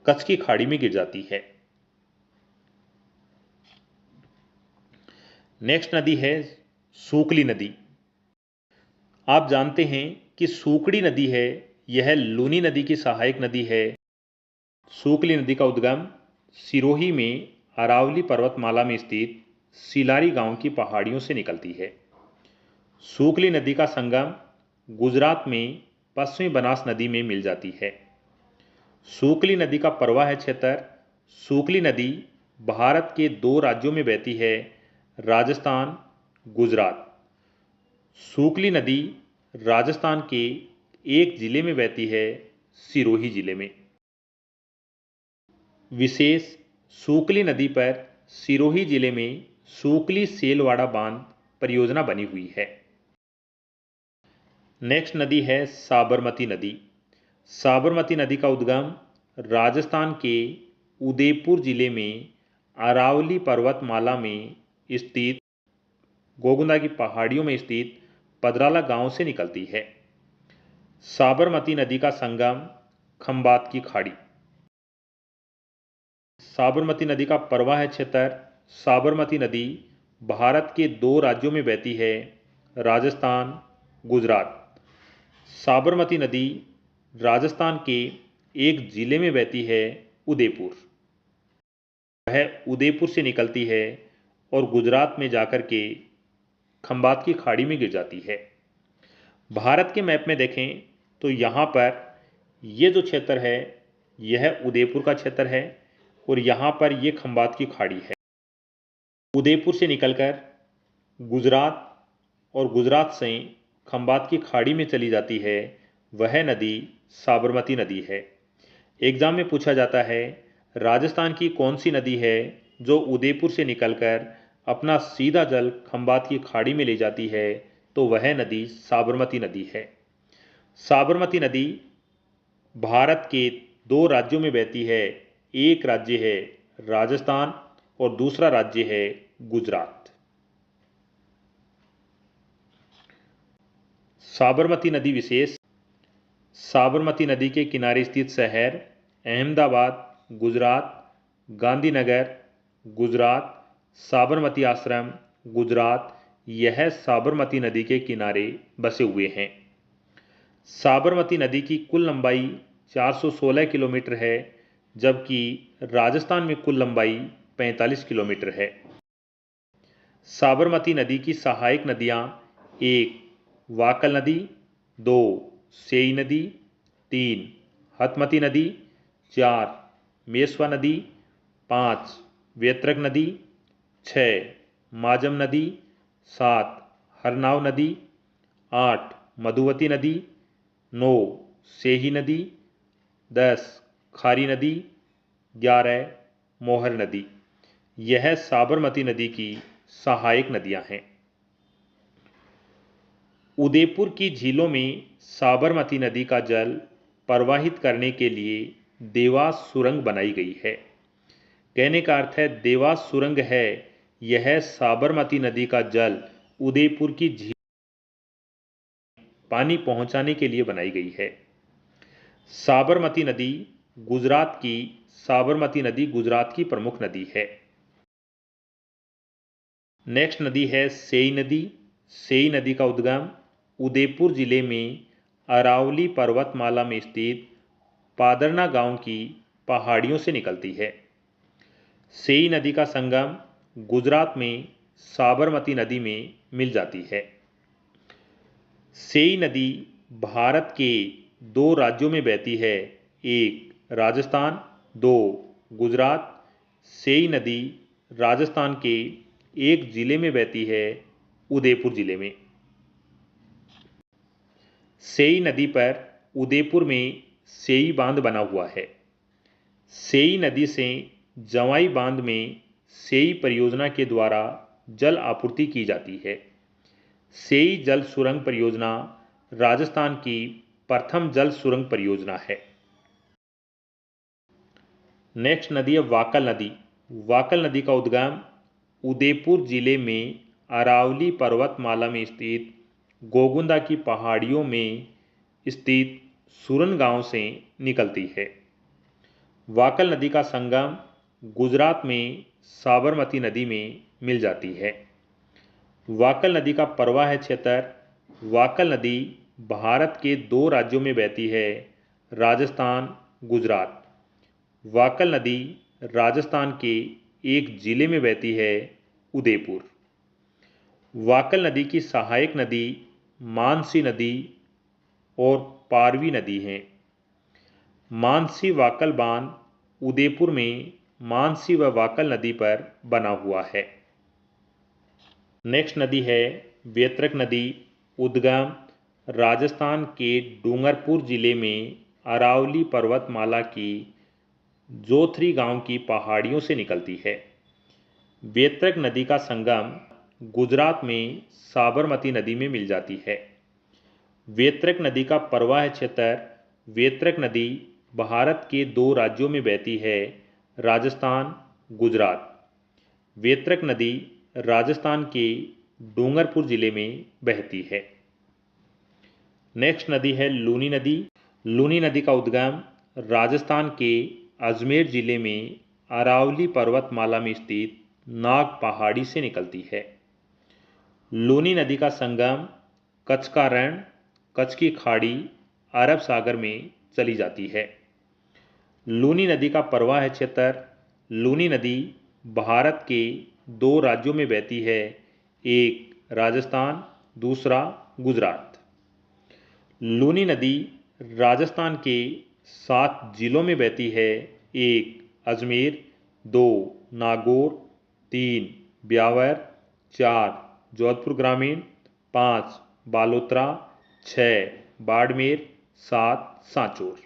कच्छ की खाड़ी में गिर जाती है। नेक्स्ट नदी है सूकली नदी। आप जानते हैं कि सूकड़ी नदी है यह लूनी नदी की सहायक नदी है। सूकली नदी का उद्गम सिरोही में अरावली पर्वतमाला में स्थित सिलारी गांव की पहाड़ियों से निकलती है। सूकली नदी का संगम गुजरात में पश्चिमी बनास नदी में मिल जाती है। सूकली नदी का प्रवाह क्षेत्र: सूकली नदी भारत के 2 राज्यों में बहती है, राजस्थान, गुजरात। सूकली नदी राजस्थान के एक जिले में बहती है, सिरोही जिले में। विशेष: सूकली नदी पर सिरोही जिले में सूकली सेलवाड़ा बांध परियोजना बनी हुई है। नेक्स्ट नदी है साबरमती नदी। साबरमती नदी का उद्गम राजस्थान के उदयपुर जिले में अरावली पर्वतमाला में स्थित गोगुंदा की पहाड़ियों में स्थित पदराला गांव से निकलती है। साबरमती नदी का संगम खंबात की खाड़ी। साबरमती नदी का प्रवाह क्षेत्र साबरमती नदी भारत के 2 राज्यों में बहती है, राजस्थान, गुजरात। साबरमती नदी राजस्थान के एक जिले में बहती है, उदयपुर। वह उदयपुर से निकलती है और गुजरात में जाकर के खंबात की खाड़ी में गिर जाती है। भारत के मैप में देखें तो यहाँ पर ये जो क्षेत्र है यह उदयपुर का क्षेत्र है और यहाँ पर ये खंबात की खाड़ी है। उदयपुर से निकलकर गुजरात और गुजरात से खंबात की खाड़ी में चली जाती है, वह नदी साबरमती नदी है। एग्जाम में पूछा जाता है राजस्थान की कौन सी नदी है जो उदयपुर से निकलकर अपना सीधा जल खंबात की खाड़ी में ले जाती है, तो वह नदी साबरमती नदी है। साबरमती नदी भारत के 2 राज्यों में बहती है, एक राज्य है राजस्थान और दूसरा राज्य है गुजरात। साबरमती नदी विशेष। साबरमती नदी के किनारे स्थित शहर अहमदाबाद, गुजरात, गांधीनगर, गुजरात, साबरमती आश्रम, गुजरात, यह साबरमती नदी के किनारे बसे हुए हैं। साबरमती नदी की कुल लंबाई 416 किलोमीटर है, जबकि राजस्थान में कुल लंबाई 45 किलोमीटर है। साबरमती नदी की सहायक नदियाँ 1 वाकल नदी, 2 सेई नदी, 3 हथमती नदी, 4 मेस्वा नदी, 5 वेत्रक नदी, 6 माजम नदी, 7 हरनाव नदी, 8 मधुवती नदी, 9 सेही नदी, 10 खारी नदी, 11 मोहर नदी। यह साबरमती नदी की सहायक नदियां हैं। उदयपुर की झीलों में साबरमती नदी का जल प्रवाहित करने के लिए देवास सुरंग बनाई गई है। कहने का अर्थ है देवास सुरंग है, यह साबरमती नदी का जल उदयपुर की झील पानी पहुंचाने के लिए बनाई गई है। साबरमती नदी गुजरात की साबरमती नदी गुजरात की प्रमुख नदी है। नेक्स्ट नदी है सेई नदी। सेई नदी का उद्गम उदयपुर जिले में अरावली पर्वतमाला में स्थित पादरना गांव की पहाड़ियों से निकलती है। सेई नदी का संगम गुजरात में साबरमती नदी में मिल जाती है। सेई नदी भारत के 2 राज्यों में बहती है, एक राजस्थान, 2 गुजरात। सेई नदी राजस्थान के एक जिले में बहती है, उदयपुर जिले में। सेई नदी पर उदयपुर में सेई बांध बना हुआ है। सेई नदी से जवाई बांध में सेई परियोजना के द्वारा जल आपूर्ति की जाती है। सेई जल सुरंग परियोजना राजस्थान की प्रथम जल सुरंग परियोजना है। नेक्स्ट नदी है वाकल नदी। वाकल नदी का उद्गम उदयपुर जिले में अरावली पर्वतमाला में स्थित गोगुंदा की पहाड़ियों में स्थित सुरन गांव से निकलती है। वाकल नदी का संगम गुजरात में साबरमती नदी में मिल जाती है। वाकल नदी का प्रवाह क्षेत्र। वाकल नदी भारत के 2 राज्यों में बहती है, राजस्थान, गुजरात। वाकल नदी राजस्थान के एक जिले में बहती है, उदयपुर। वाकल नदी की सहायक नदी मानसी नदी और पारवी नदी हैं। मानसी वाकल बांध उदयपुर में मानसी व वाकल नदी पर बना हुआ है। नेक्स्ट नदी है वेत्रक नदी। उद्गम राजस्थान के डूंगरपुर जिले में अरावली पर्वतमाला की जोथरी गांव की पहाड़ियों से निकलती है। वेत्रक नदी का संगम गुजरात में साबरमती नदी में मिल जाती है। वेत्रक नदी का प्रवाह क्षेत्र। वेत्रक नदी भारत के 2 राज्यों में बहती है, राजस्थान, गुजरात। वेत्रक नदी राजस्थान के डूंगरपुर जिले में बहती है। नेक्स्ट नदी है लूनी नदी। लूनी नदी का उद्गम राजस्थान के अजमेर जिले में अरावली पर्वतमाला में स्थित नाग पहाड़ी से निकलती है। लूनी नदी का संगम कच्छ का रण, कच्छ की खाड़ी, अरब सागर में चली जाती है। लूनी नदी का प्रवाह क्षेत्र। लूनी नदी भारत के दो राज्यों में बहती है, एक राजस्थान, दूसरा गुजरात। लूनी नदी राजस्थान के 7 जिलों में बहती है, एक अजमेर, 2 नागौर, 3 ब्यावर, 4 जोधपुर ग्रामीण, 5 बालोतरा, 6 बाड़मेर, 7 सांचौर।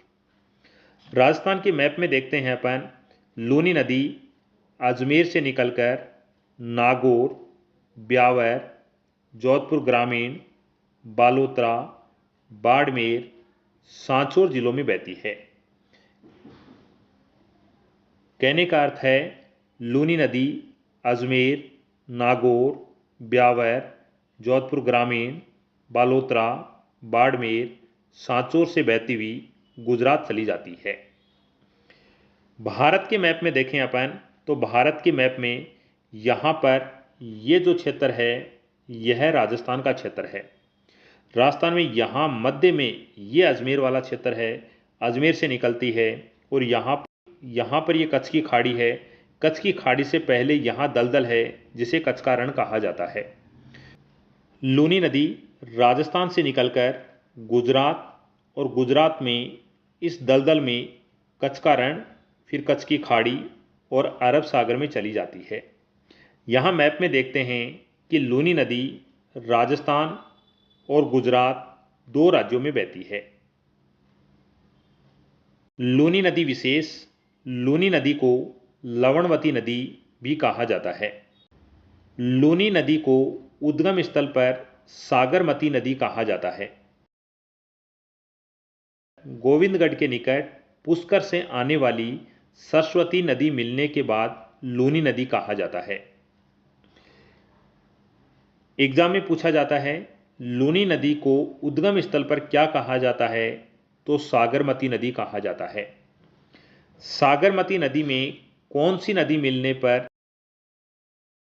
राजस्थान के मैप में देखते हैं अपन, लूनी नदी अजमेर से निकलकर नागौर, ब्यावर, जोधपुर ग्रामीण, बालोतरा, बाड़मेर, सांचौर जिलों में बहती है। कहने का अर्थ है, लूनी नदी अजमेर, नागौर, ब्यावर, जोधपुर ग्रामीण, बालोतरा, बाड़मेर, सांचौर से बहती हुई गुजरात चली जाती है। भारत के मैप में देखें अपन, तो भारत के मैप में यहाँ पर ये जो क्षेत्र है, यह राजस्थान का क्षेत्र है। राजस्थान में यहाँ मध्य में ये अजमेर वाला क्षेत्र है, अजमेर से निकलती है, और यहाँ पर ये कच्छ की खाड़ी है। कच्छ की खाड़ी से पहले यहाँ दलदल है, जिसे कच्छ का रण कहा जाता है। लूनी नदी राजस्थान से निकलकर गुजरात, और गुजरात में इस दलदल में कच्छ का रण, फिर कच्छ की खाड़ी और अरब सागर में चली जाती है। यहाँ मैप में देखते हैं कि लूनी नदी राजस्थान और गुजरात दो राज्यों में बहती है। लूनी नदी विशेष। लूनी नदी को लवणवती नदी भी कहा जाता है। लूनी नदी को उद्गम स्थल पर सागरमती नदी कहा जाता है। गोविंदगढ़ के निकट पुष्कर से आने वाली सरस्वती नदी मिलने के बाद लूनी नदी कहा जाता है। एग्जाम में पूछा जाता है, लूनी नदी को उद्गम स्थल पर क्या कहा जाता है, तो सागरमती नदी कहा जाता है। सागरमती नदी में कौन सी नदी मिलने पर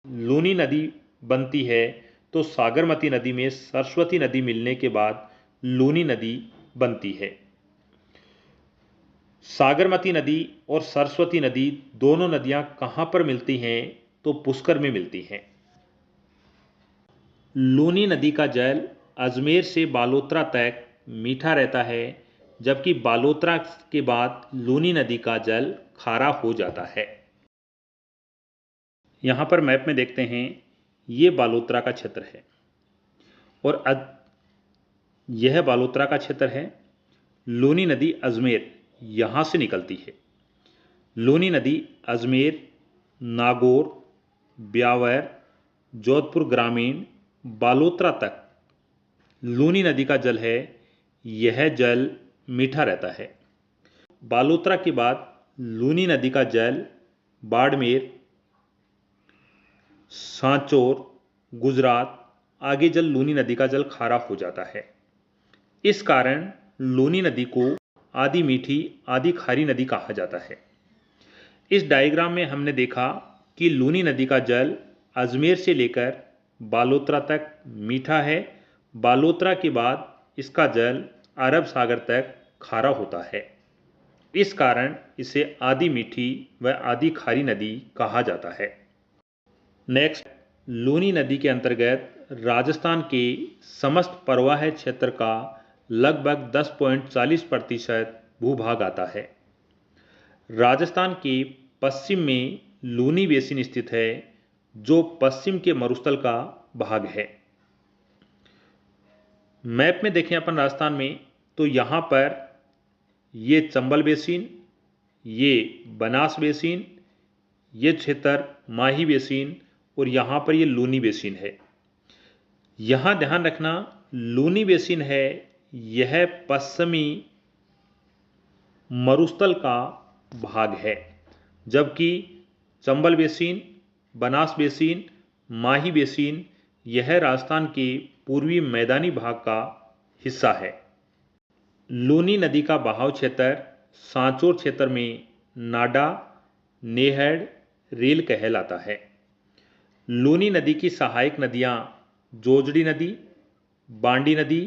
लूनी नदी बनती है, तो सागरमती नदी में सरस्वती नदी मिलने के बाद लूनी नदी बनती है। सागरमती नदी और सरस्वती नदी दोनों नदियां कहां पर मिलती हैं, तो पुष्कर में मिलती हैं। लूनी नदी का जल अजमेर से बालोतरा तक मीठा रहता है, जबकि बालोतरा के बाद लूनी नदी का जल खारा हो जाता है। यहाँ पर मैप में देखते हैं, ये बालोतरा का क्षेत्र है, और यह बालोतरा का क्षेत्र है। लूनी नदी अजमेर यहाँ से निकलती है। लूनी नदी अजमेर, नागौर, ब्यावर, जोधपुर ग्रामीण, बालोतरा तक लूनी नदी का जल है, यह जल मीठा रहता है। बालोतरा के बाद लूनी नदी का जल बाड़मेर, सांचौर, गुजरात आगे जल लूनी नदी का जल खारा हो जाता है। इस कारण लूनी नदी को आधी मीठी आधी खारी नदी कहा जाता है। इस डायग्राम में हमने देखा कि लूनी नदी का जल अजमेर से लेकर बालोतरा तक मीठा है, बालोतरा के बाद इसका जल अरब सागर तक खारा होता है। इस कारण इसे आधी मीठी व आधी खारी नदी कहा जाता है। नेक्स्ट, लूनी नदी के अंतर्गत राजस्थान के समस्त प्रवाह क्षेत्र का लगभग 10.40% भूभाग आता है। राजस्थान के पश्चिम में लूनी बेसिन स्थित है, जो पश्चिम के मरुस्थल का भाग है। मैप में देखें अपन राजस्थान में, तो यहाँ पर ये चंबल बेसिन, ये बनास बेसिन, ये क्षेत्र माही बेसिन, और यहाँ पर ये लूनी बेसिन है। यहाँ ध्यान रखना, लूनी बेसिन है, यह पश्चिमी मरुस्थल का भाग है, जबकि चंबल बेसिन, बनास बेसिन, माही बेसिन यह राजस्थान के पूर्वी मैदानी भाग का हिस्सा है। लूनी नदी का बहाव क्षेत्र सांचौर क्षेत्र में नाडा नेहड़ रेल कहलाता है। लूनी नदी की सहायक नदियाँ जोजड़ी नदी, बांडी नदी,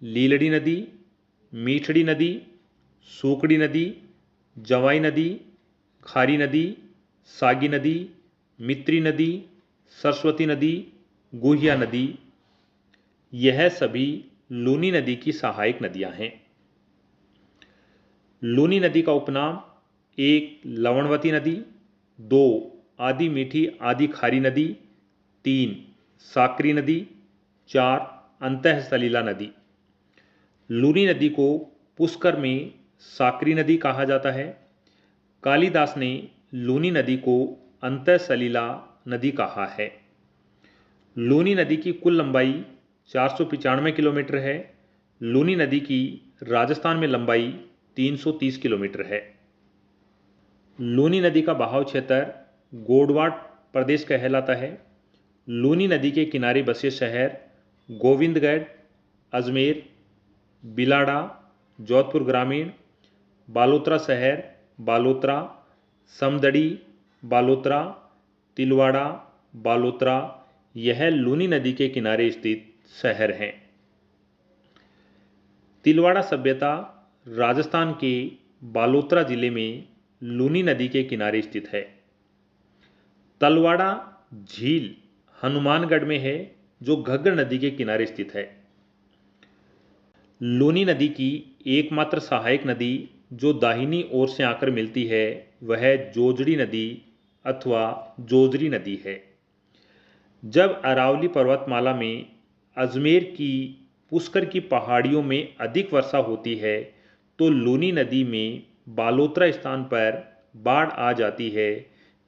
लीलड़ी नदी, मीठड़ी नदी, सूकड़ी नदी, जवाई नदी, खारी नदी, सागी नदी, मित्री नदी, सरस्वती नदी, गुहिया नदी, यह सभी लूनी नदी की सहायक नदियां हैं। लूनी नदी का उपनाम: 1 लवणवती नदी, 2 आधी मीठी आधी खारी नदी, 3 साकरी नदी, 4 अंतः सलीला नदी। लूनी नदी को पुष्कर में साकरी नदी कहा जाता है। कालिदास ने लूनी नदी को अंतः सलीला नदी कहा है। लूनी नदी की कुल लंबाई 495 किलोमीटर है। लूनी नदी की राजस्थान में लंबाई 330 किलोमीटर है। लूनी नदी का बहाव क्षेत्र गोडवाट प्रदेश कहलाता है। लूनी नदी के किनारे बसे शहर गोविंदगढ़, अजमेर, बिलाड़ा, जोधपुर ग्रामीण, बालोतरा शहर, बालोतरा, समदड़ी, बालोतरा, तिलवाड़ा, बालोतरा, यह लूनी नदी के किनारे स्थित शहर हैं। तिलवाड़ा सभ्यता राजस्थान के बालोतरा जिले में लूनी नदी के किनारे स्थित है। तलवाड़ा झील हनुमानगढ़ में है, जो घग्गर नदी के किनारे स्थित है। लूनी नदी की एकमात्र सहायक नदी जो दाहिनी ओर से आकर मिलती है वह जोजड़ी नदी अथवा जोजरी नदी है। जब अरावली पर्वतमाला में अजमेर की पुष्कर की पहाड़ियों में अधिक वर्षा होती है तो लूनी नदी में बालोतरा स्थान पर बाढ़ आ जाती है,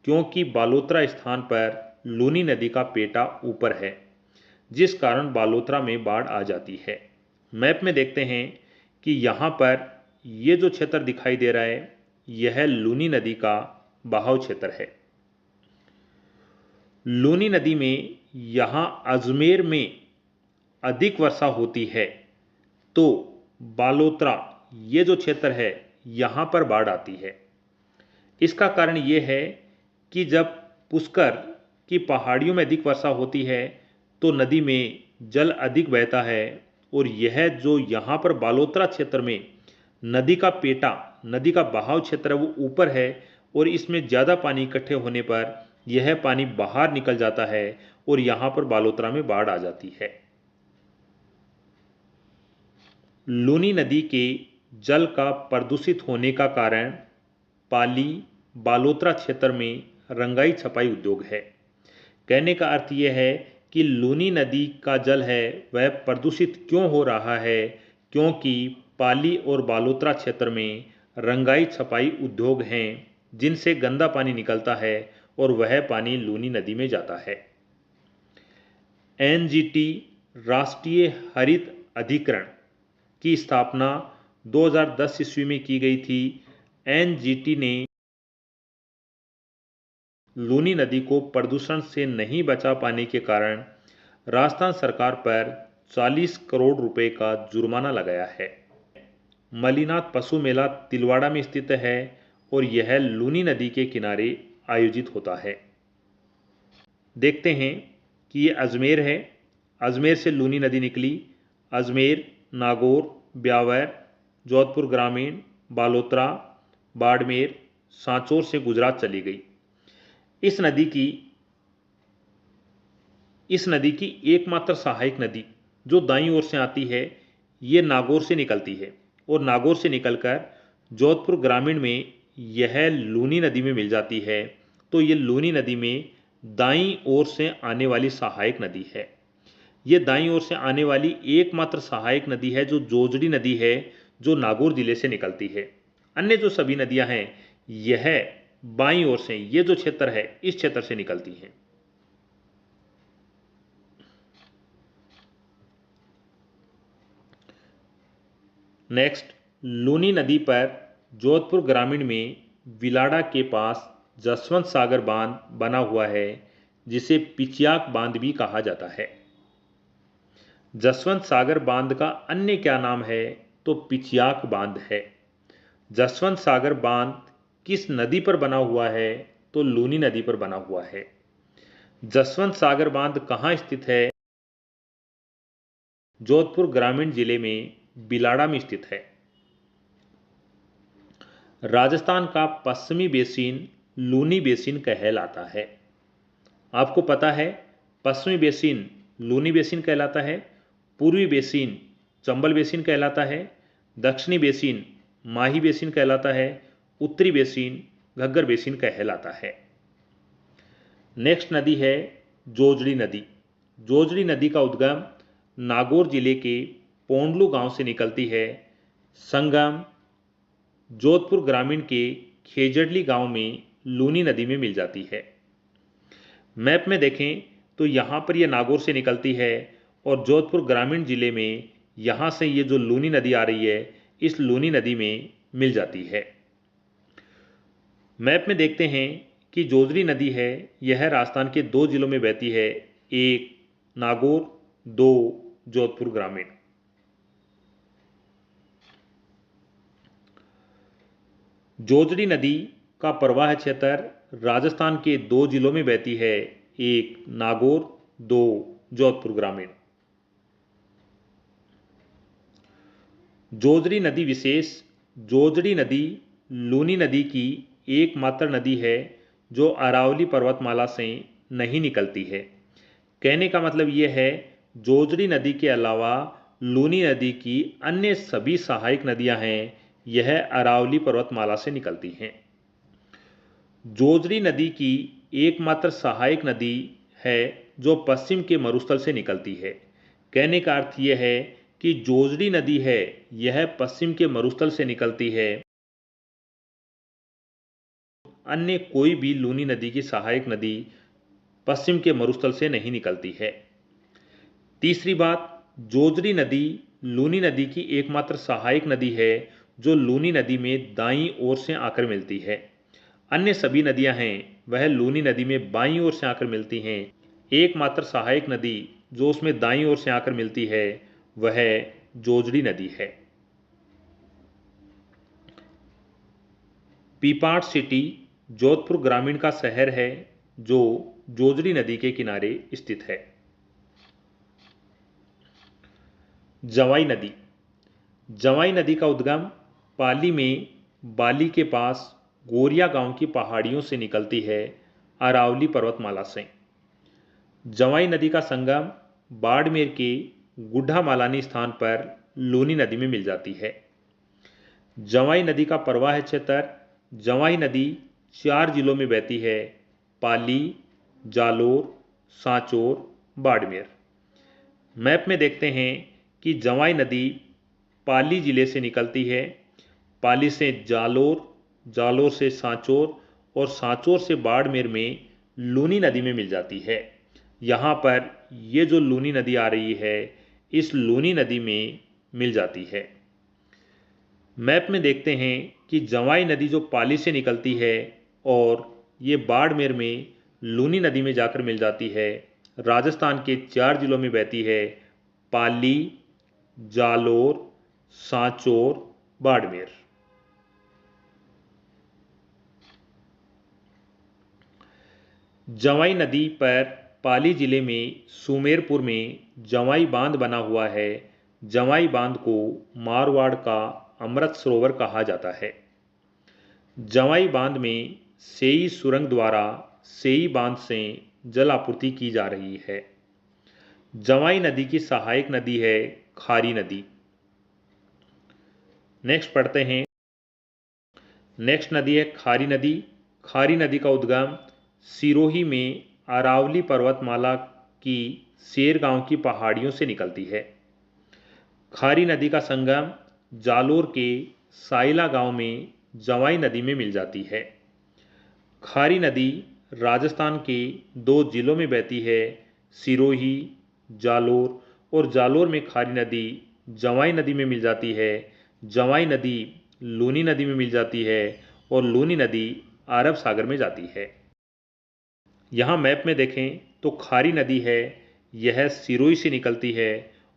क्योंकि बालोतरा स्थान पर लूनी नदी का पेटा ऊपर है, जिस कारण बालोतरा में बाढ़ आ जाती है। मैप में देखते हैं कि यहाँ पर ये जो क्षेत्र दिखाई दे रहा है यह लूनी नदी का बहाव क्षेत्र है। लूनी नदी में यहाँ अजमेर में अधिक वर्षा होती है तो बालोतरा ये जो क्षेत्र है यहाँ पर बाढ़ आती है। इसका कारण ये है कि जब पुष्कर की पहाड़ियों में अधिक वर्षा होती है तो नदी में जल अधिक बहता है, और यह जो यहाँ पर बालोतरा क्षेत्र में नदी का पेटा, नदी का बहाव क्षेत्र वो ऊपर है, और इसमें ज़्यादा पानी इकट्ठे होने पर यह पानी बाहर निकल जाता है और यहाँ पर बालोतरा में बाढ़ आ जाती है। लूनी नदी के जल का प्रदूषित होने का कारण पाली बालोतरा क्षेत्र में रंगाई छपाई उद्योग है। कहने का अर्थ यह है कि लूनी नदी का जल है वह प्रदूषित क्यों हो रहा है, क्योंकि पाली और बालोतरा क्षेत्र में रंगाई छपाई उद्योग हैं जिनसे गंदा पानी निकलता है और वह पानी लूनी नदी में जाता है। एनजीटी राष्ट्रीय हरित अधिकरण की स्थापना 2010 ईस्वी में की गई थी। एनजीटी ने लूनी नदी को प्रदूषण से नहीं बचा पाने के कारण राजस्थान सरकार पर 40 करोड़ रुपए का जुर्माना लगाया है। मलीनाथ पशु मेला तिलवाड़ा में स्थित है और यह लूनी नदी के किनारे आयोजित होता है। देखते हैं कि ये अजमेर है। अजमेर से लूनी नदी निकली। अजमेर, नागौर, ब्यावर, जोधपुर ग्रामीण, बालोतरा, बाड़मेर, सांचौर से गुजरात चली गई। इस नदी की एकमात्र सहायक नदी जो दाईं ओर से आती है ये नागौर से निकलती है, और नागौर से निकलकर जोधपुर ग्रामीण में यह लूनी नदी में मिल जाती है। तो ये लूनी नदी में दाईं ओर से आने वाली सहायक नदी है। ये दाईं ओर से आने वाली एकमात्र सहायक नदी है जो जोजड़ी नदी है, जो नागौर जिले से निकलती है। अन्य जो सभी नदियां हैं यह बाईं ओर से, ये जो क्षेत्र है इस क्षेत्र से निकलती हैं। नेक्स्ट, लूनी नदी पर जोधपुर ग्रामीण में बिलाड़ा के पास जसवंत सागर बांध बना हुआ है, जिसे पिचियाक बांध भी कहा जाता है। जसवंत सागर बांध का अन्य क्या नाम है तो पिचियाक बांध है। जसवंत सागर बांध किस नदी पर बना हुआ है तो लूनी नदी पर बना हुआ है। जसवंत सागर बांध कहाँ स्थित है? जोधपुर ग्रामीण जिले में बिलाड़ा में स्थित है। राजस्थान का पश्चिमी बेसिन लूनी बेसिन कहलाता है। आपको पता है पश्चिमी बेसिन लूनी बेसिन कहलाता है, पूर्वी बेसिन चंबल बेसिन कहलाता है, दक्षिणी बेसिन माही बेसिन कहलाता है, उत्तरी बेसिन घग्गर बेसिन कहलाता है। नेक्स्ट नदी है जोजड़ी नदी। जोजड़ी नदी का उद्गम नागौर जिले के पोंडलू गांव से निकलती है। संगम जोधपुर ग्रामीण के खेजड़ली गांव में लूनी नदी में मिल जाती है। मैप में देखें तो यहाँ पर यह नागौर से निकलती है और जोधपुर ग्रामीण जिले में यहाँ से ये जो लूनी नदी आ रही है इस लूनी नदी में मिल जाती है। मैप में देखते हैं कि जोजड़ी नदी है यह राजस्थान के 2 जिलों में बहती है, एक नागौर, 2 जोधपुर ग्रामीण। जोजड़ी नदी का प्रवाह क्षेत्र राजस्थान के 2 जिलों में बहती है, एक नागौर, 2 जोधपुर ग्रामीण। जोजड़ी नदी विशेष। जोजड़ी नदी लूनी नदी की एकमात्र नदी है जो अरावली पर्वतमाला से नहीं निकलती है। कहने का मतलब यह है जोजड़ी नदी के अलावा लूनी नदी की अन्य सभी सहायक नदियां हैं यह अरावली पर्वतमाला से निकलती हैं। जोजड़ी नदी की एकमात्र सहायक नदी है जो पश्चिम के मरुस्थल से निकलती है। कहने का अर्थ यह है कि जोजड़ी नदी है यह पश्चिम के मरुस्थल से निकलती है, अन्य कोई भी लूनी नदी की सहायक नदी पश्चिम के मरुस्थल से नहीं निकलती है। तीसरी बात, जोजड़ी नदी लूनी नदी की एकमात्र सहायक नदी है जो लूनी नदी में दाईं ओर से आकर मिलती है। अन्य सभी नदियां हैं वह लूनी नदी में बाईं ओर से आकर मिलती हैं। एकमात्र सहायक नदी जो उसमें दाईं ओर से आकर मिलती है वह जोजड़ी नदी है। पीपाट सिटी जोधपुर ग्रामीण का शहर है जो जोजड़ी नदी के किनारे स्थित है। जवाई नदी। जवाई नदी का उद्गम पाली में बाली के पास गोरिया गांव की पहाड़ियों से निकलती है अरावली पर्वतमाला से। जवाई नदी का संगम बाड़मेर के गुड्ढा मालानी स्थान पर लूनी नदी में मिल जाती है। जवाई नदी का प्रवाह क्षेत्र जवाई नदी 4 जिलों में बहती है, पाली, जालोर, सांचौर, बाड़मेर। मैप में देखते हैं कि जवाई नदी पाली जिले से निकलती है, पाली से जालोर, जालोर से सांचौर और सांचौर से बाड़मेर में लूनी नदी में मिल जाती है। यहाँ पर ये जो लूनी नदी आ रही है इस लूनी नदी में मिल जाती है। मैप में देखते हैं कि जवाई नदी जो पाली से निकलती है और ये बाड़मेर में लूनी नदी में जाकर मिल जाती है। राजस्थान के 4 जिलों में बहती है, पाली, जालोर, सांचौर, बाड़मेर। जवाई नदी पर पाली जिले में सुमेरपुर में जवाई बांध बना हुआ है। जवाई बांध को मारवाड़ का अमृत सरोवर कहा जाता है। जवाई बांध में सेई सुरंग द्वारा सेई बांध से जल आपूर्ति की जा रही है। जवाई नदी की सहायक नदी है खारी नदी। नेक्स्ट पढ़ते हैं। नेक्स्ट नदी है खारी नदी। खारी नदी का उद्गम सिरोही में अरावली पर्वतमाला की शेर गांव की पहाड़ियों से निकलती है। खारी नदी का संगम जालोर के साइला गांव में जवाई नदी में मिल जाती है। खारी नदी राजस्थान के 2 जिलों में बहती है, सिरोही, जालोर, और जालोर में खारी नदी जवाई नदी में मिल जाती है। जवाई नदी लूनी नदी में मिल जाती है और लूनी नदी अरब सागर में जाती है। यहाँ मैप में देखें तो खारी नदी है यह सिरोही से निकलती है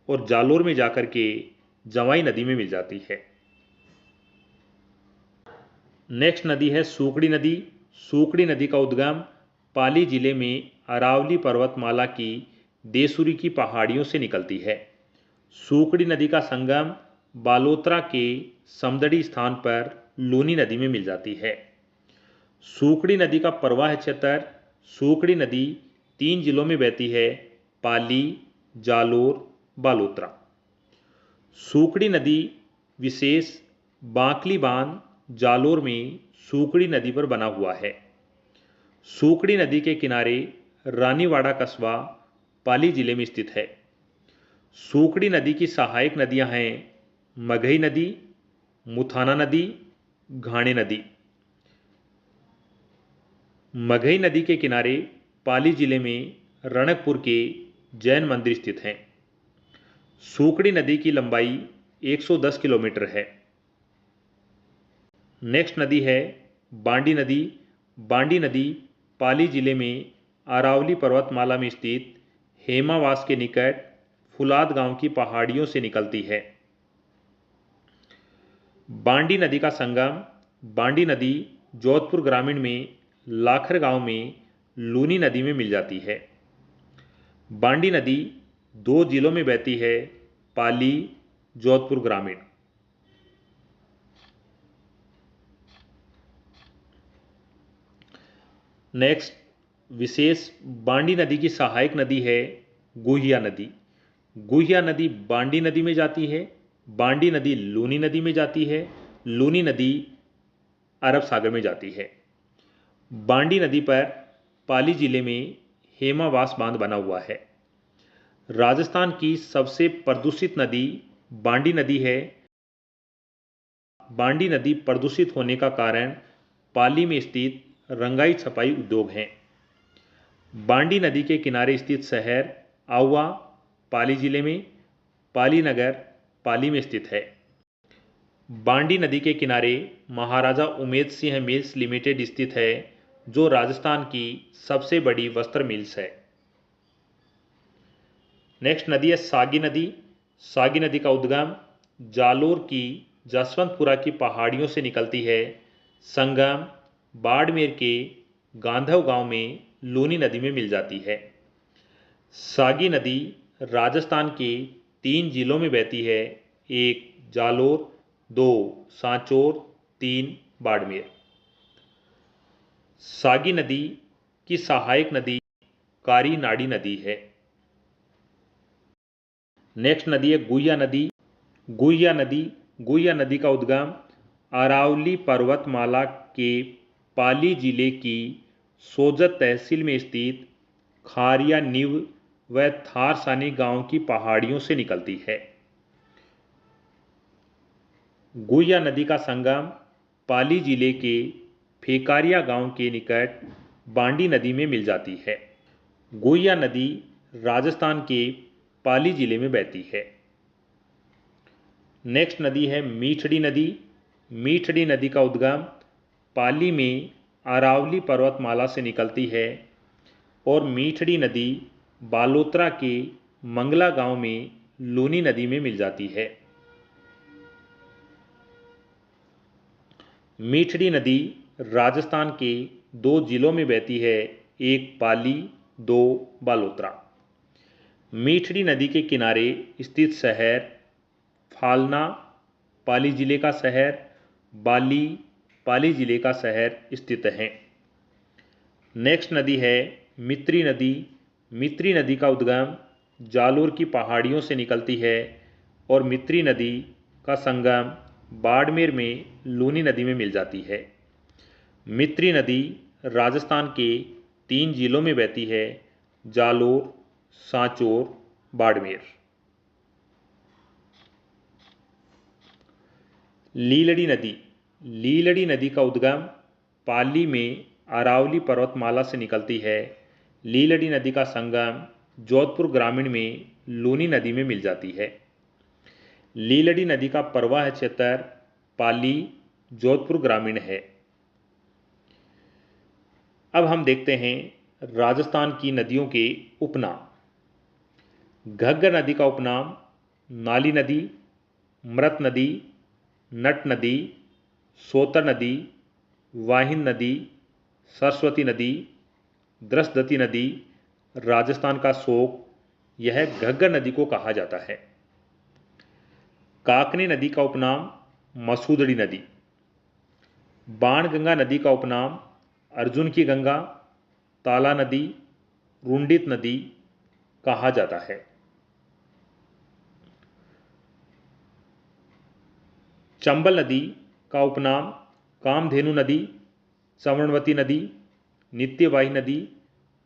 और जालोर में जाकर के जवाई नदी में मिल जाती है। नेक्स्ट नदी है सूकड़ी नदी। सूकड़ी नदी का उद्गम पाली जिले में अरावली पर्वतमाला की देसूरी की पहाड़ियों से निकलती है। सूकड़ी नदी का संगम बालोतरा के समदड़ी स्थान पर लूनी नदी में मिल जाती है। सूकड़ी नदी का प्रवाह क्षेत्र। सूकड़ी नदी 3 जिलों में बहती है, पाली, जालोर, बालोतरा। सूकड़ी नदी विशेष बांकली बांध जालोर में सूकड़ी नदी पर बना हुआ है। सूकड़ी नदी के किनारे रानीवाड़ा कस्बा पाली जिले में स्थित है। सूकड़ी नदी की सहायक नदियां हैं मघई नदी, मुथाना नदी, घाणे नदी। मघई नदी के किनारे पाली जिले में रणकपुर के जैन मंदिर स्थित हैं। सूकड़ी नदी की लंबाई 110 किलोमीटर है। नेक्स्ट नदी है बांडी नदी। बांडी नदी पाली जिले में अरावली पर्वतमाला में स्थित हेमावास के निकट फुलाद गांव की पहाड़ियों से निकलती है। बांडी नदी का संगम। बांडी नदी जोधपुर ग्रामीण में लाखर गांव में लूनी नदी में मिल जाती है। बांडी नदी 2 जिलों में बहती है, पाली, जोधपुर ग्रामीण। नेक्स्ट विशेष बांडी नदी की सहायक नदी है गुहिया नदी। गुहिया नदी बांडी नदी में जाती है। बांडी नदी लूनी नदी में जाती है। लूनी नदी अरब सागर में जाती है। बांडी नदी पर पाली जिले में हेमावास बांध बना हुआ है। राजस्थान की सबसे प्रदूषित नदी बांडी नदी है। बांडी नदी प्रदूषित होने का कारण पाली में स्थित रंगाई छपाई उद्योग हैं। बांडी नदी के किनारे स्थित शहर आउवा पाली जिले में, पाली नगर पाली में स्थित है। बांडी नदी के किनारे महाराजा उमेद सिंह मिल्स लिमिटेड स्थित है, जो राजस्थान की सबसे बड़ी वस्त्र मिल्स है। नेक्स्ट नदी है सागी नदी। सागी नदी का उद्गम जालोर की जसवंतपुरा की पहाड़ियों से निकलती है। संगम बाड़मेर के गांधव गांव में लूनी नदी में मिल जाती है। सागी नदी राजस्थान के 3 जिलों में बहती है, 1 जालोर, 2 सांचौर, 3 बाड़मेर। सागी नदी की सहायक नदी कारी नाड़ी नदी है। नेक्स्ट नदी है गुहिया नदी। गुहिया नदी का उद्गम अरावली पर्वतमाला के पाली जिले की सोजत तहसील में स्थित खारिया नीव व थारसानी गांव की पहाड़ियों से निकलती है। गुहिया नदी का संगम पाली जिले के फेकारिया गांव के निकट बांडी नदी में मिल जाती है। गुहिया नदी राजस्थान के पाली जिले में बहती है। नेक्स्ट नदी है मीठड़ी नदी। मीठड़ी नदी का उद्गम पाली में अरावली पर्वतमाला से निकलती है और मीठड़ी नदी बालोतरा के मंगला गांव में लूनी नदी में मिल जाती है। मीठड़ी नदी राजस्थान के 2 जिलों में बहती है, 1 पाली, 2 बालोतरा। मीठड़ी नदी के किनारे स्थित शहर फालना पाली जिले का शहर, बाली पाली जिले का शहर स्थित हैं। नेक्स्ट नदी है मित्री नदी। मित्री नदी का उद्गम जालोर की पहाड़ियों से निकलती है और मित्री नदी का संगम बाड़मेर में लूनी नदी में मिल जाती है। मित्री नदी राजस्थान के 3 जिलों में बहती है, जालोर, सांचौर, बाड़मेर। लीलड़ी नदी। लीलड़ी नदी का उद्गम पाली में अरावली पर्वतमाला से निकलती है। लीलड़ी नदी का संगम जोधपुर ग्रामीण में लूनी नदी में मिल जाती है। लीलड़ी नदी का प्रवाह क्षेत्र पाली जोधपुर ग्रामीण है। अब हम देखते हैं राजस्थान की नदियों के उपनाम। घग्गर नदी का उपनाम नाली नदी, मृत नदी, नट नदी, सोतर नदी, वाहिन नदी, सरस्वती नदी, द्रसदती नदी, राजस्थान का शोक, यह घग्गर नदी को कहा जाता है। काकनी नदी का उपनाम मसूदड़ी नदी। बाणगंगा नदी का उपनाम अर्जुन की गंगा, ताला नदी, रुंडित नदी कहा जाता है। चंबल नदी का उपनाम कामधेनु नदी, चवर्णवती नदी, नित्यवाही नदी,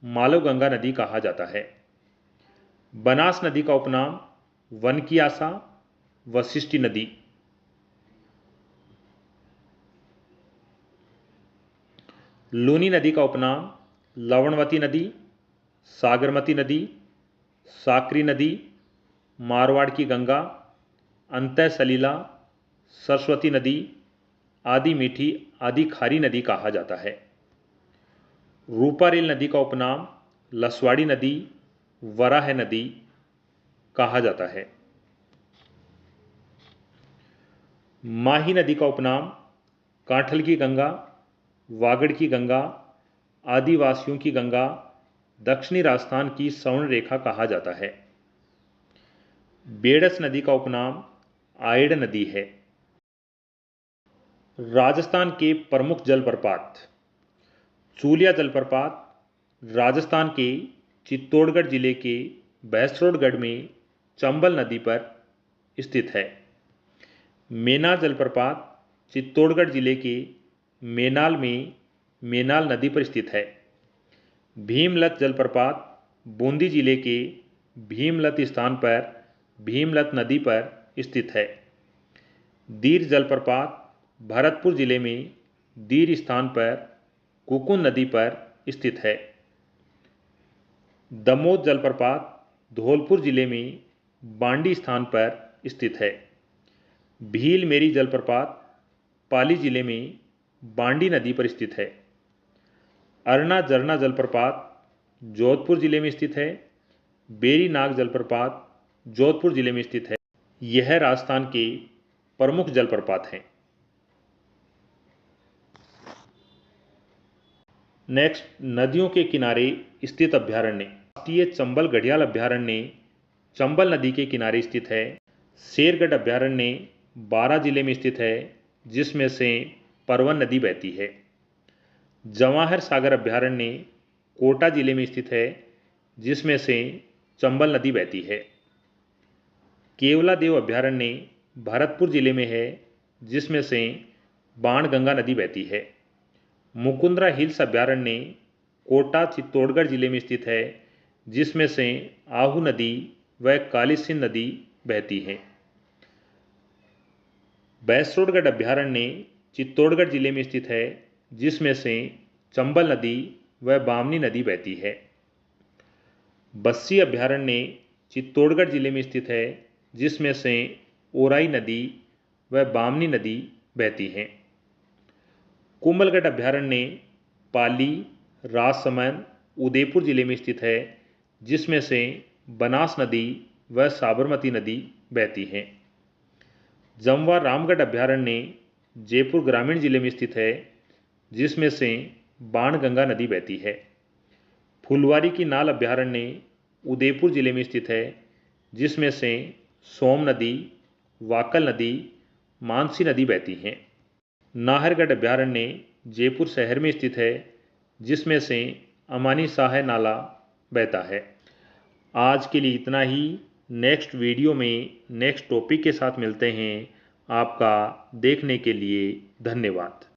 मालवगंगा नदी कहा जाता है। बनास नदी का उपनाम वन की आशा, वशिष्ठी नदी। लूनी नदी का उपनाम लवणवती नदी, सागरमती नदी, साकरी नदी, मारवाड़ की गंगा, अंतः सलीला, सरस्वती नदी, आदि मीठी, आदि खारी नदी कहा जाता है। रूपारेल नदी का उपनाम लसवाड़ी नदी, वराह नदी कहा जाता है। माही नदी का उपनाम कांठल की गंगा, वागड़ की गंगा, आदिवासियों की गंगा, दक्षिणी राजस्थान की स्वर्ण रेखा कहा जाता है। बेड़स नदी का उपनाम आयड़ नदी है। राजस्थान के प्रमुख जलप्रपात। चूलिया जलप्रपात राजस्थान के चित्तौड़गढ़ जिले के भैंसरोडगढ़ में चंबल नदी पर स्थित है। मेनाल जलप्रपात चित्तौड़गढ़ जिले के मेनाल में मेनाल नदी पर स्थित है। भीमलत जलप्रपात बूंदी जिले के भीमलत स्थान पर भीमलत नदी पर स्थित है। दीर जलप्रपात भरतपुर जिले में दीर स्थान पर कुकुन नदी पर स्थित है। दमोद जलप्रपात धौलपुर जिले में बांडी स्थान पर स्थित है। भील मेरी जलप्रपात पाली जिले में बांडी नदी पर स्थित है। अरना झरना जलप्रपात जोधपुर जिले में स्थित है। बेरी नाग जलप्रपात जोधपुर जिले में स्थित है। यह राजस्थान के प्रमुख जलप्रपात हैं। नेक्स्ट, नदियों के किनारे स्थित अभ्यारण्य। राष्ट्रीय चंबल घड़ियाल अभ्यारण्य चंबल नदी के किनारे स्थित है। शेरगढ़ अभ्यारण्य बारां जिले में स्थित है, जिसमें से परवन नदी बहती है। जवाहर सागर अभ्यारण्य कोटा जिले में स्थित है, जिसमें से चंबल नदी बहती है। केवलादेव अभ्यारण्य भरतपुर जिले में है, जिसमें से बाणगंगा नदी बहती है। मुकुंदरा हिल्स अभ्यारण्य कोटा चित्तौड़गढ़ जिले में स्थित है, जिसमें से आहू नदी व काली सिंध नदी बहती है। भैंसरोडगढ़ अभ्यारण्य चित्तौड़गढ़ जिले में स्थित है, जिसमें से चंबल नदी व बामनी नदी बहती है। बस्सी अभ्यारण्य चित्तौड़गढ़ जिले में स्थित है, जिसमें से ओराई नदी व बामनी नदी बहती है। कुंभलगढ़ अभ्यारण्य पाली, राजसमंद, उदयपुर जिले में स्थित है, जिसमें से बनास नदी व साबरमती नदी बहती है। जमवा रामगढ़ अभ्यारण्य जयपुर ग्रामीण जिले में स्थित है, जिसमें से बाणगंगा नदी बहती है। फुलवारी की नाल अभ्यारण्य उदयपुर जिले में स्थित है, जिसमें से सोम नदी, वाकल नदी, मानसी नदी बहती हैं। नाहरगढ़ अभ्यारण्य जयपुर शहर में स्थित है, जिसमें से अमानी शाह नाला बहता है। आज के लिए इतना ही। नेक्स्ट वीडियो में नेक्स्ट टॉपिक के साथ मिलते हैं। आपका देखने के लिए धन्यवाद।